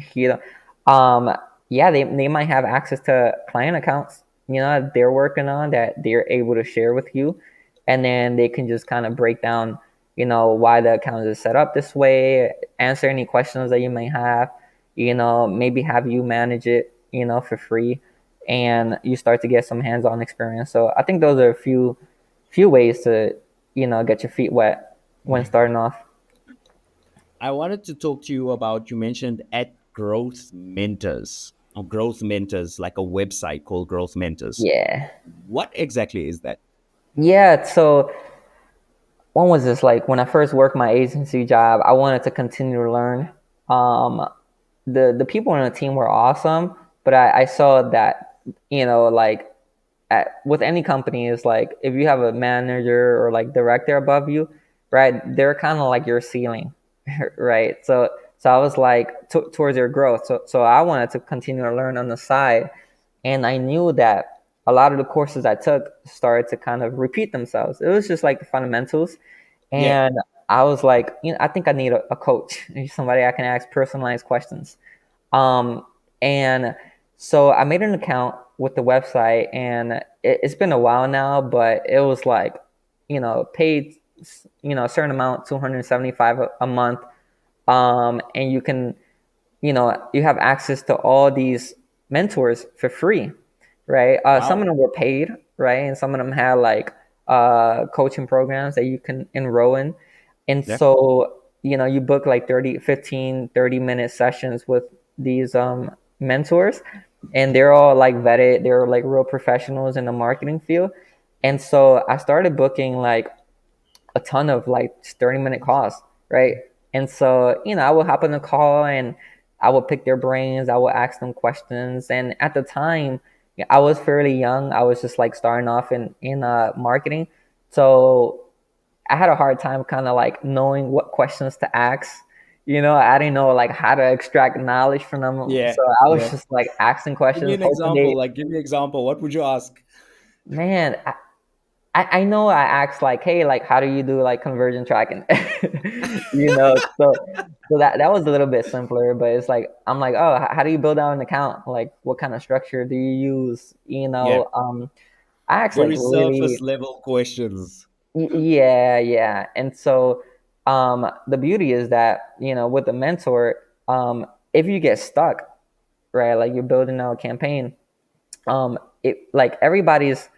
yeah, they might have access to client accounts, that they're working on that they're able to share with you. And then they can just kind of break down, why the account is set up this way, answer any questions that you may have, maybe have you manage it, for free, and you start to get some hands-on experience. So I think those are a few ways to, get your feet wet when starting off. I wanted to talk to you about, you mentioned at Growth Mentors or Growth Mentors, like a website called Growth Mentors. Yeah. What exactly is that? Yeah. So when was this? Like when I first worked my agency job, I wanted to continue to learn. Um, the people on the team were awesome, but I saw that, like with any company is like if you have a manager or like director above you, right? They're kind of like your ceiling, right? So I was like towards your growth. So I wanted to continue to learn on the side, and I knew that a lot of the courses I took started to kind of repeat themselves. It was just like the fundamentals, Yeah. and I was like, I think I need a coach, somebody I can ask personalized questions. Um, and so I made an account with the website, and it's been a while now, but it was like, paid, a certain amount, 275 a month. And you can, you have access to all these mentors for free, right? Some of Wow. them were paid, right? And some of them had like coaching programs that you can enroll in. And Yeah. so, you book like 30 minute sessions with these mentors, and they're all like vetted, they're like real professionals in the marketing field. And so I started booking like a ton of like 30-minute calls, right? And so, I would hop on the call and I would pick their brains, I would ask them questions. And at the time, I was fairly young. I was just like starting off in marketing. So I had a hard time kind of like knowing what questions to ask. I didn't know like how to extract knowledge from them. Yeah. So I was Yeah. just like asking Give me questions, an hoping example. Like, give me an example. What would you ask? man, I know I asked like, hey, like, how do you do like conversion tracking? So that was a little bit simpler, but it's like I'm like, oh, how do you build out an account? Like, what kind of structure do you use? Yeah. I asked like Very really, surface level questions. yeah, yeah. And so, the beauty is that with a mentor, if you get stuck, right, like you're building out a campaign, it like everybody's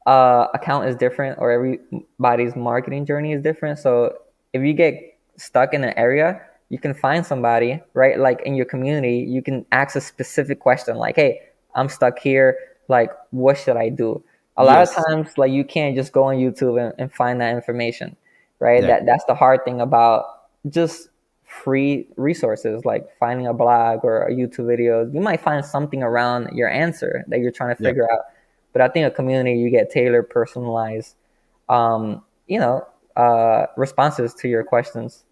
account is different or everybody's marketing journey is different. So if you get stuck in an area, you can find somebody, right? Like in your community, you can ask a specific question like, hey, I'm stuck here. Like, what should I do? A lot of Yes. times, like you can't just go on YouTube and find that information, right? Yeah. That's the hard thing about just free resources like finding a blog or a YouTube video. You might find something around your answer that you're trying to Yeah. figure out. But I think a community, you get tailored, personalized, um, you know, responses to your questions.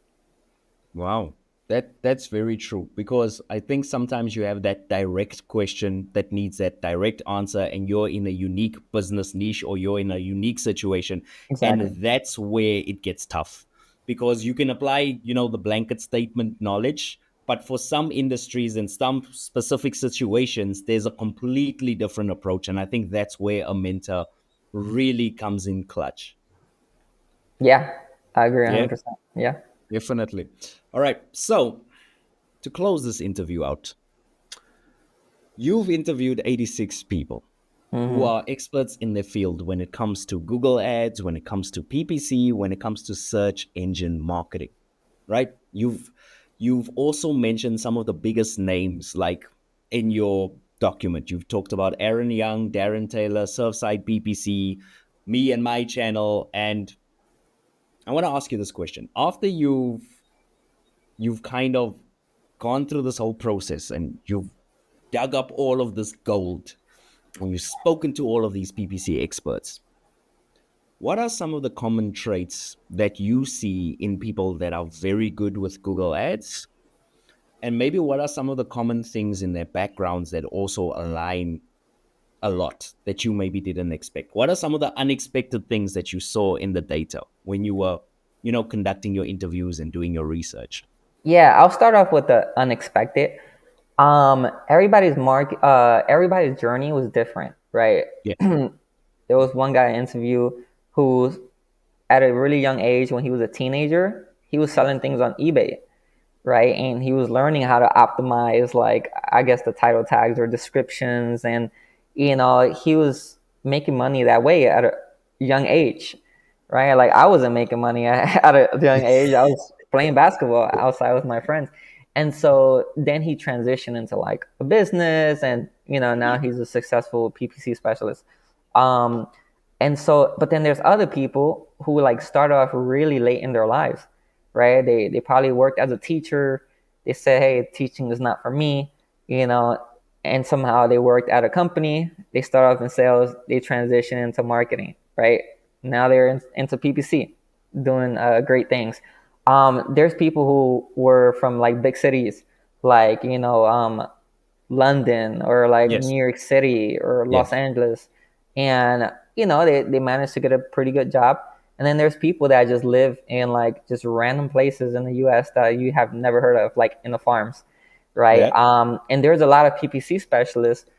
Wow. That's very true, because I think sometimes you have that direct question that needs that direct answer, and you're in a unique business niche, or you're in a unique situation, and Exactly. that's where it gets tough, because you can apply, the blanket statement knowledge, but for some industries and some specific situations there's a completely different approach, and I think that's where a mentor really comes in clutch. Yeah, I agree Yeah, 100%. Yeah. definitely. All right. So, to close this interview out, you've interviewed 86 people who Hmm. are experts in their field when it comes to Google Ads, when it comes to PPC, when it comes to search engine marketing, right? You've also mentioned some of the biggest names, like in your document. You've talked about Aaron Young, Darren Taylor, Surfside PPC, me and my channel, and I want to ask you this question. After you've kind of gone through this whole process and you've dug up all of this gold and you've spoken to all of these PPC experts, what are some of the common traits that you see in people that are very good with Google Ads? And maybe what are some of the common things in their backgrounds that also align a lot that you maybe didn't expect? What are some of the unexpected things that you saw in the data when you were, conducting your interviews and doing your research? Yeah, I'll start off with the unexpected. Everybody's journey was different, right? Yeah, There was one guy I interviewed who, at a really young age, when he was a teenager, he was selling things on eBay, right? And he was learning how to optimize, like, I guess, the title tags or descriptions, and he was making money that way at a young age, right? Like, I wasn't making money at a young age. I was playing basketball outside with my friends. And so then he transitioned into like a business, and now he's a successful PPC specialist. Um, and so, but then there's other people who like start off really late in their lives, right? They probably worked as a teacher. They said, "Hey, teaching is not for me," you know, and somehow they worked at a company. They start off in sales. They transition into marketing, right? Now they're into PPC, doing great things. There's people who were from like big cities, like London or like yes, New York City or yeah, Los Angeles, and they managed to get a pretty good job. And then there's people that just live in like just random places in the U.S. that you have never heard of, like in the farms, right? yeah, And there's a lot of PPC specialists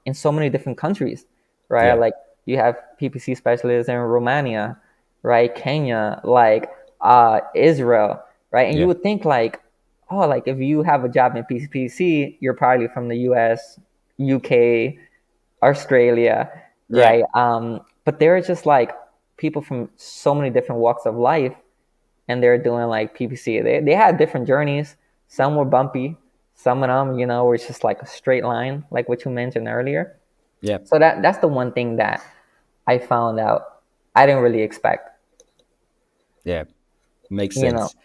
in so many different countries, right? yeah, Like you have PPC specialists in Romania, right? Kenya, like Israel, right? And you yeah, would think like, oh, like if you have a job in PPC, you're probably from the US, UK, Australia, yeah, right? But they're just like people from so many different walks of life, and they're doing like PPC. They had different journeys. Some were bumpy. Some of them, were just like a straight line, like what you mentioned earlier. yeah, So that's the one thing that I found out I didn't really expect. yeah. Makes You know, sense.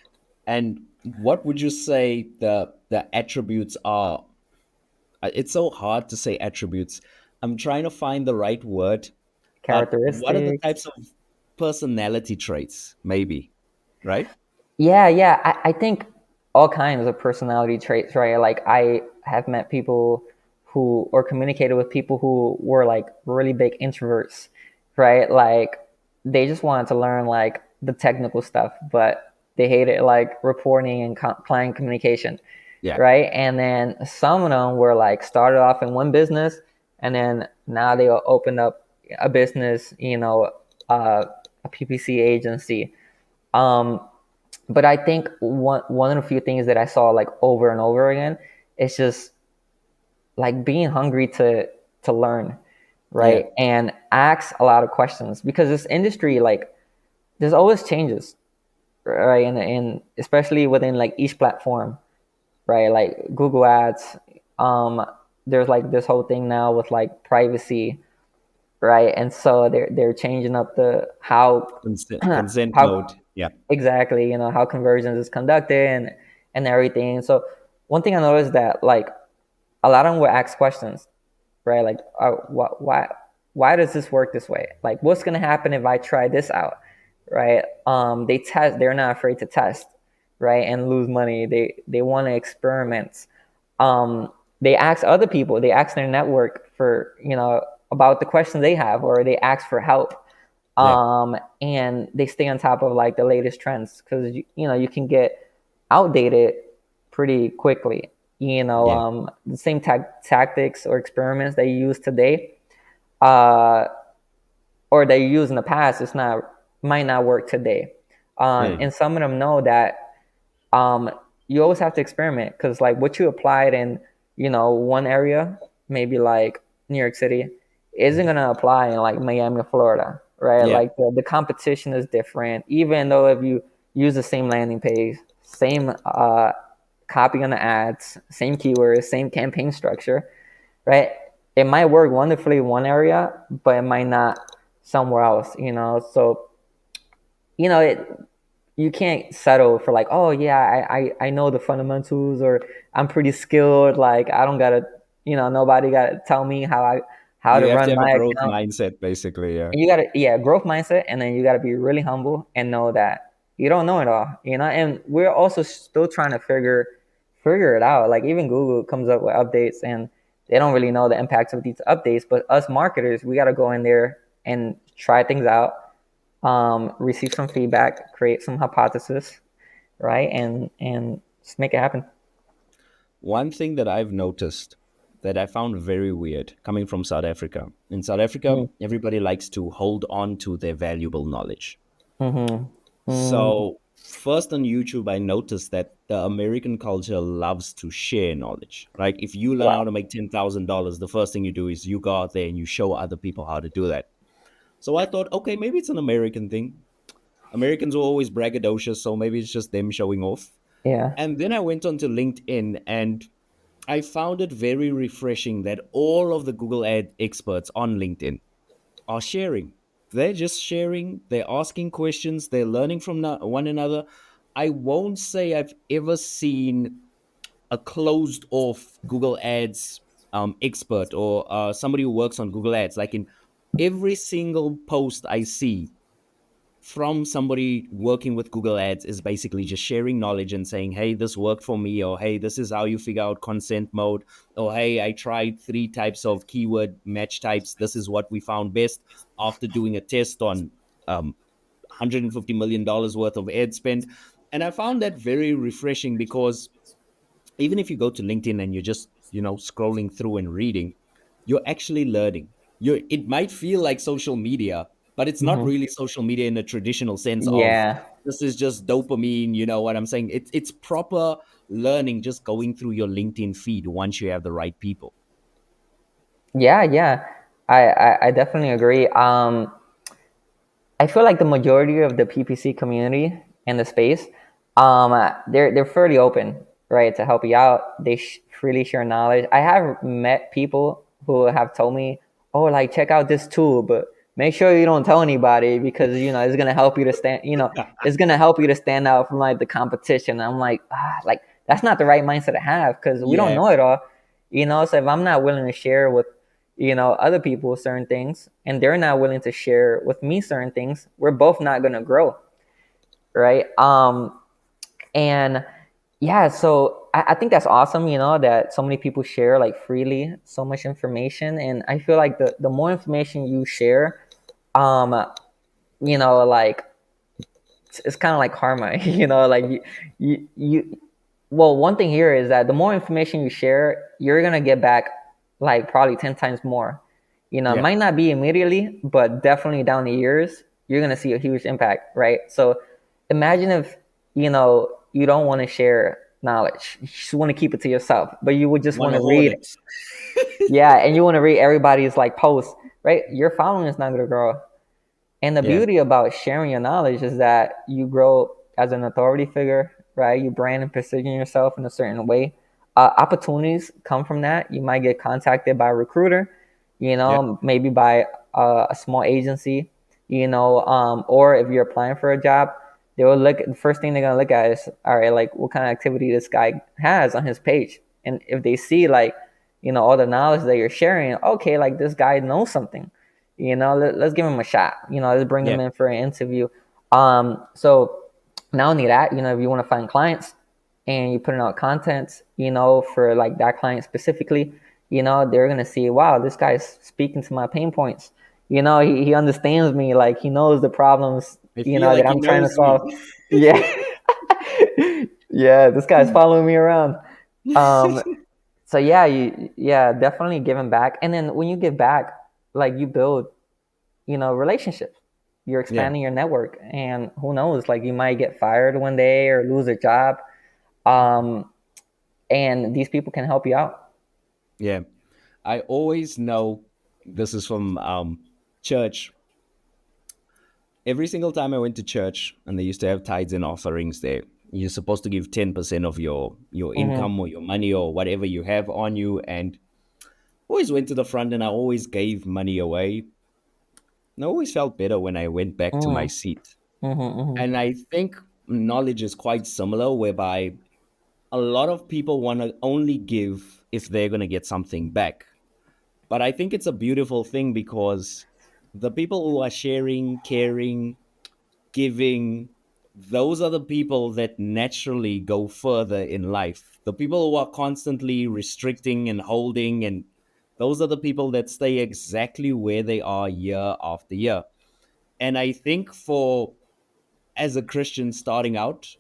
And what would you say the attributes are? It's so hard to say attributes. I'm trying to find the right word, but what are the characteristics. types of personality traits, maybe, right? Yeah, yeah. I think all kinds of personality traits, right? Like I have met people who or communicated with people who were like really big introverts, right? Like they just wanted to learn like the technical stuff, but they hated like reporting and client communication, Yeah, right? And then some of them were like started off in one business, and then now they opened up a business, a PPC agency. Um, but I think one of the few things that I saw like over and over again is just like being hungry to learn, yeah, right? And ask a lot of questions, because this industry, like, there's always changes, right? And especially within like each platform, right? Like Google Ads, um, there's like this whole thing now with like privacy, right? And so they're changing up the how consent how mode. Yeah. exactly, how conversions is conducted and everything. So one thing I noticed that like a lot of them will ask questions, right? Like, why does this work this way? Like, what's gonna happen if I try this out, right? They test. They're not afraid to test, right, and lose money. They want to experiment. Um, they ask other people. They ask their network for about the questions they have, or they ask for help. Yeah. And they stay on top of like the latest trends because you can get outdated pretty quickly. Yeah. The same tactics or experiments that you use today, uh, or that you use in the past, might not work today. Yeah. And some of them know that um, you always have to experiment because like what you applied in one area, maybe like New York City, isn't gonna apply in like Miami or Florida, right? Yeah. Like the competition is different. Even though if you use the same landing page, same copy on the ads, same keywords, same campaign structure, right? It might work wonderfully in one area, but it might not somewhere else. So it you can't settle for like, oh yeah, I know the fundamentals, or I'm pretty skilled, like I don't gotta, nobody gotta tell me how to You have to run have a my growth account. mindset, basically. Yeah. And you gotta, yeah, growth mindset, and then you gotta be really humble and know that you don't know it all, and we're also still trying to figure it out. Like even Google comes up with updates and they don't really know the impacts of these updates, but us marketers, we gotta go in there and try things out, receive some feedback, create some hypothesis, right, and just make it happen. One thing that I've noticed that I found very weird coming from South Africa. In South Africa, Mm-hmm. everybody likes to hold on to their valuable knowledge. Mm-hmm. So, first on YouTube, I noticed that the American culture loves to share knowledge. Like, if you learn how Wow. to make $10,000, the first thing you do is you go out there and you show other people how to do that. So, I thought, okay, maybe it's an American thing. Americans are always braggadocious, so maybe it's just them showing off. Yeah. And then I went onto LinkedIn and I found it very refreshing that all of the Google Ad experts on LinkedIn are sharing. They're just sharing, they're asking questions, they're learning from one another. I won't say I've ever seen a closed off Google Ads expert or somebody who works on Google Ads. Like in every single post I see, from somebody working with Google Ads is basically just sharing knowledge and saying, hey, this worked for me, or hey, this is how you figure out consent mode, or hey, I tried 3 types of keyword match types. This is what we found best after doing a test on $150 million worth of ad spend. And I found that very refreshing because even if you go to LinkedIn and you're just, scrolling through and reading, you're actually learning. It might feel like social media, but it's not Mm-hmm. really social media in a traditional sense of Yeah. this is just dopamine, you know what I'm saying? It's proper learning just going through your LinkedIn feed once you have the right people. Yeah. Yeah. I definitely agree. I feel like the majority of the PPC community in the space, they're fairly open, right, to help you out. They freely share knowledge. I have met people who have told me, "Oh, like check out this tool, but make sure you don't tell anybody because it's gonna help you to stand. It's gonna help you to stand out from like the competition." I'm like that's not the right mindset to have because we don't Yeah. know it all. So if I'm not willing to share with other people certain things and they're not willing to share with me certain things, we're both not going to grow, right? And yeah, so I think that's awesome, that so many people share like freely so much information. And I feel like the more information you share, um like it's kind of like karma. Like you well, one thing here is that the more information you share, you're gonna get back like probably 10 times more. It Yeah. might not be immediately, but definitely down the years, you're gonna see a huge impact, right? So imagine if you don't want to share knowledge, you just want to keep it to yourself, but you would just Want want to to hoard read, it. yeah, and you want to read everybody's like posts, right? Your following is not gonna grow. And the Yeah. beauty about sharing your knowledge is that you grow as an authority figure, right? You brand and position yourself in a certain way. Opportunities come from that. You might get contacted by a recruiter, Yeah. maybe by a small agency, or if you're applying for a job, They will look. The first thing they're gonna look at is, all right, like what kind of activity this guy has on his page, and if they see like, all the knowledge that you're sharing, okay, like this guy knows something, let's give him a shot. Let's bring him Yeah. in for an interview. So not only that, if you want to find clients and you putting out content, for like that client specifically, they're gonna see, wow, this guy's speaking to my pain points. He understands me, like he knows the problems, I feel that like he I'm trying to knows solve. me. Yeah. Yeah, this guy's following me around. Um, so yeah, yeah, definitely giving back. And then when you give back, like you build, relationships. You're Yeah. expanding your network, and who knows, like you might get fired one day or lose a job. Um, and these people can help you out. Yeah. I always know this is from church. Every single time I went to church and they used to have tithes and offerings there, you're supposed to give 10% of your Hmm. income or your money or whatever you have on you. And always went to the front and I always gave money away. And I always felt better when I went back to my Hmm. seat. Hmm. And I think knowledge is quite similar, whereby a lot of people want to only give if they're going to get something back. But I think it's a beautiful thing because the people who are sharing, caring, giving, those are the people that naturally go further in life. The people who are constantly restricting and holding, and those are the people that stay exactly where they are year after year. And I think for as a Christian starting out,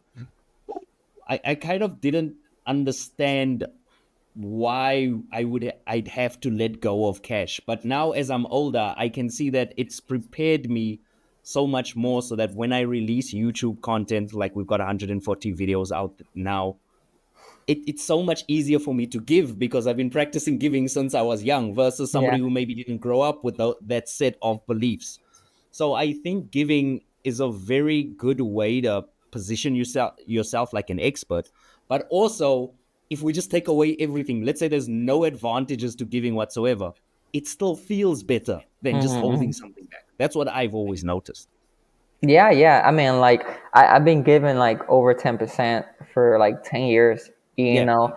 I kind of didn't understand why I'd have to let go of cash. But now as I'm older, I can see that it's prepared me so much more so that when I release YouTube content, like we've got 140 videos out now, it's so much easier for me to give because I've been practicing giving since I was young versus Yeah. somebody who maybe didn't grow up with that set of beliefs. So I think giving is a very good way to position yourself like an expert. But also, if we just take away everything, let's say there's no advantages to giving whatsoever, it still feels better than just holding Hmm. something back. That's what I've always noticed. Yeah, yeah. I mean, like I've been given like over 10% for like 10 years, Yeah,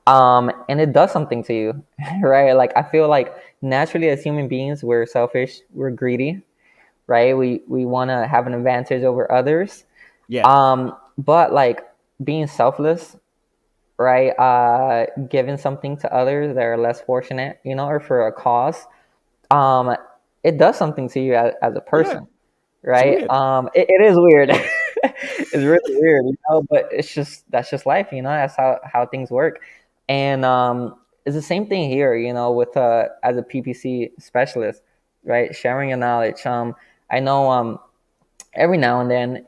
and it does something to you, right? Like I feel like naturally as human beings, we're selfish, we're greedy, right? We want to have an advantage over others. yeah, But like being selfless, right? Giving something to others that are less fortunate, or for a cause, um, it does something to you as a yeah. person, It's right? weird. It is weird. It's really weird, but it's just that's just life, That's how things work, and it's the same thing here, with as a PPC specialist, right? Sharing your knowledge. I know every now and then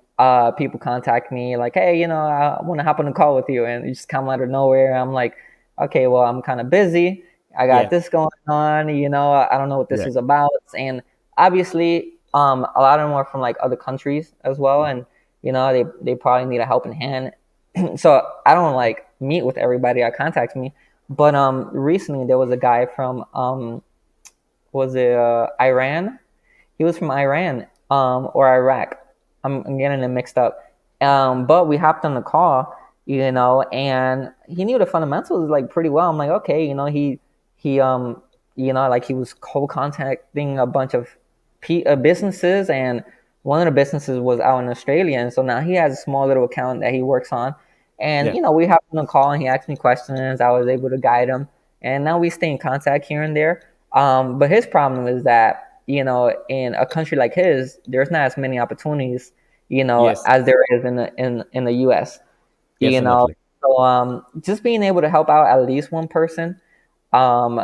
people contact me like, hey, I want to hop on a call with you, and you just come out of nowhere. I'm like, okay, well, I'm kind of busy, I got Yeah, this going on, I don't know what this yeah, is about. And obviously a lot of them are from like other countries as well, and they probably need a helping hand. So I don't like meet with everybody that contacts me, but recently there was a guy from was it Iran. He was from Iran, or Iraq. I'm getting them mixed up. But we hopped on the call, and he knew the fundamentals like pretty well. I'm like, okay, he like he was co-contacting a bunch of businesses, and one of the businesses was out in Australia, and so now he has a small little account that he works on. And yeah, we hopped on the call, and he asked me questions. I was able to guide him, and now we stay in contact here and there. But his problem is that, in a country like his, there's not as many opportunities, yes, as there is in the U.S. You know, definitely. so just being able to help out at least one person, um,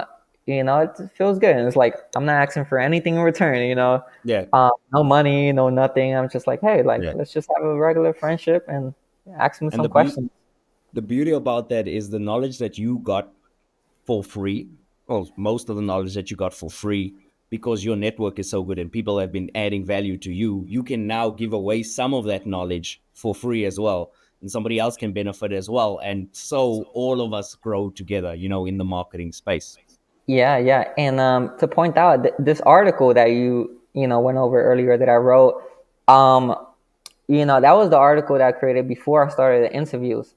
it feels good. And it's like I'm not asking for anything in return. Yeah, No money, no nothing. I'm just like, hey, like yeah. let's just have a regular friendship and ask me And some questions. the beauty about that is the knowledge that you got for free, well, most of the knowledge that you got for free, because your network is so good and people have been adding value to you, you can now give away some of that knowledge for free as well. And somebody else can benefit as well. And so all of us grow together, in the marketing space. Yeah, yeah. And to point out this article that you went over earlier that I wrote, um, that was the article that I created before I started the interviews.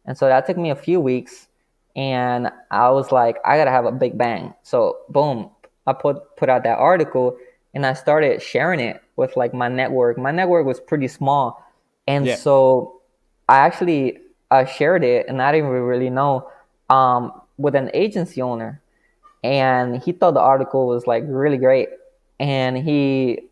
And so that took me a few weeks. And I was like, I gotta have a big bang. So boom, I put out that article and I started sharing it with like my network. My network was pretty small. And Yeah. so I actually shared it, and I didn't really know, with an agency owner, and he thought the article was like really great, and he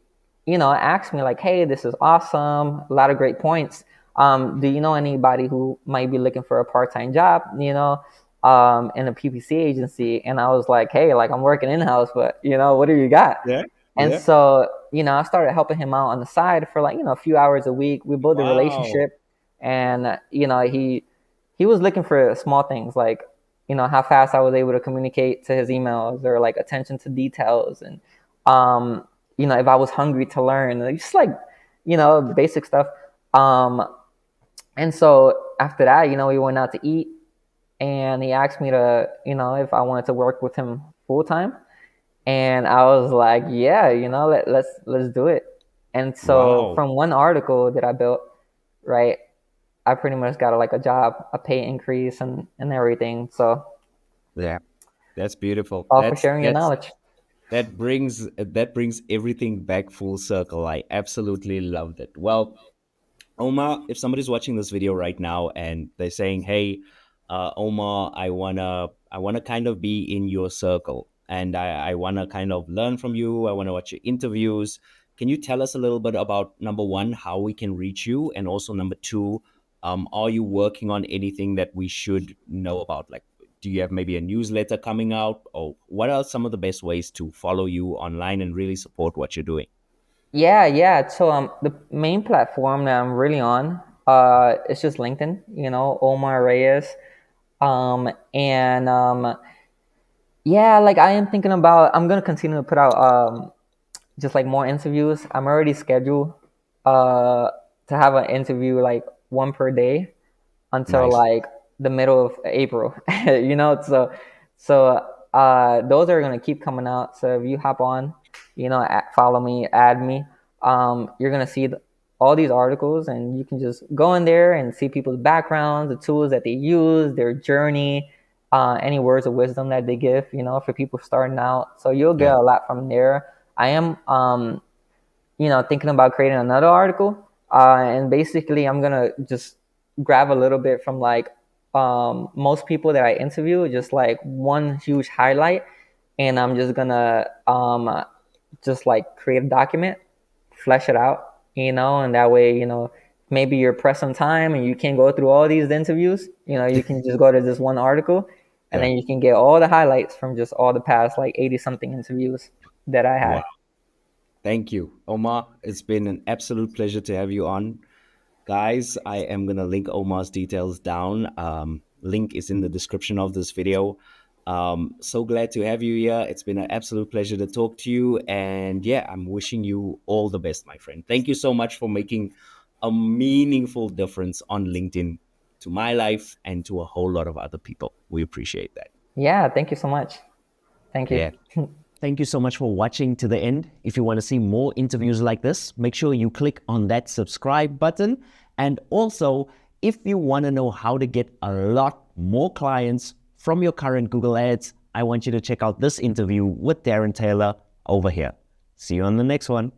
asked me like, hey, this is awesome, a lot of great points. Do you know anybody who might be looking for a part-time job, in a PPC agency? And I was like, hey, like, I'm working in-house, but what do you got? Yeah. And Yeah. so I started helping him out on the side for like a few hours a week. We built a Wow. relationship, and he was looking for small things like how fast I was able to communicate to his emails, or like attention to details, and if I was hungry to learn, like, just like basic stuff. Um, and so after that, we went out to eat, and he asked me to if I wanted to work with him full time, and I was like, yeah, let's do it. And so Wow. from one article that I built, right, I pretty much got like a job, a pay increase, and everything. So Yeah. That's beautiful. all for That's sharing your that's knowledge. that brings everything back full circle. I absolutely loved it. Well, Omar, if somebody's watching this video right now and they're saying, "Hey, Omar, I wanna kind of be in your circle, and I wanna kind of learn from you. I wanna watch your interviews." Can you tell us a little bit about, number one, how we can reach you, and also number two, are you working on anything that we should know about? Like, do you have maybe a newsletter coming out, or what are some of the best ways to follow you online and really support what you're doing? Yeah, yeah. So the main platform that I'm really on, it's just LinkedIn. Omar Reyes. And yeah, like, I am thinking about, I'm gonna continue to put out just like more interviews. I'm already scheduled uh to have an interview like one per day until Nice. like the middle of April. So those are gonna keep coming out. So if you hop on, follow me, add me, you're gonna see all these articles, and you can just go in there and see people's backgrounds, the tools that they use, their journey, any words of wisdom that they give, for people starting out. So you'll get Yeah. a lot from there. I am thinking about creating another article. And basically, I'm gonna just grab a little bit from like most people that I interview, just like one huge highlight, and I'm just gonna just like create a document, flesh it out, and that way, maybe you're pressed on time and you can't go through all these interviews. You can just go to this one article, and Yeah. then you can get all the highlights from just all the past like 80 something interviews that I Wow. had. Thank you, Omar. It's been an absolute pleasure to have you on. Guys, I am going to link Omar's details down. Link is in the description of this video. So glad to have you here. It's been an absolute pleasure to talk to you. And yeah, I'm wishing you all the best, my friend. Thank you so much for making a meaningful difference on LinkedIn to my life and to a whole lot of other people. We appreciate that. Yeah, thank you so much. Thank you. Yeah. Thank you so much for watching to the end. If you want to see more interviews like this, make sure you click on that subscribe button. And also, if you want to know how to get a lot more clients from your current Google Ads, I want you to check out this interview with Darren Taylor over here. See you on the next one.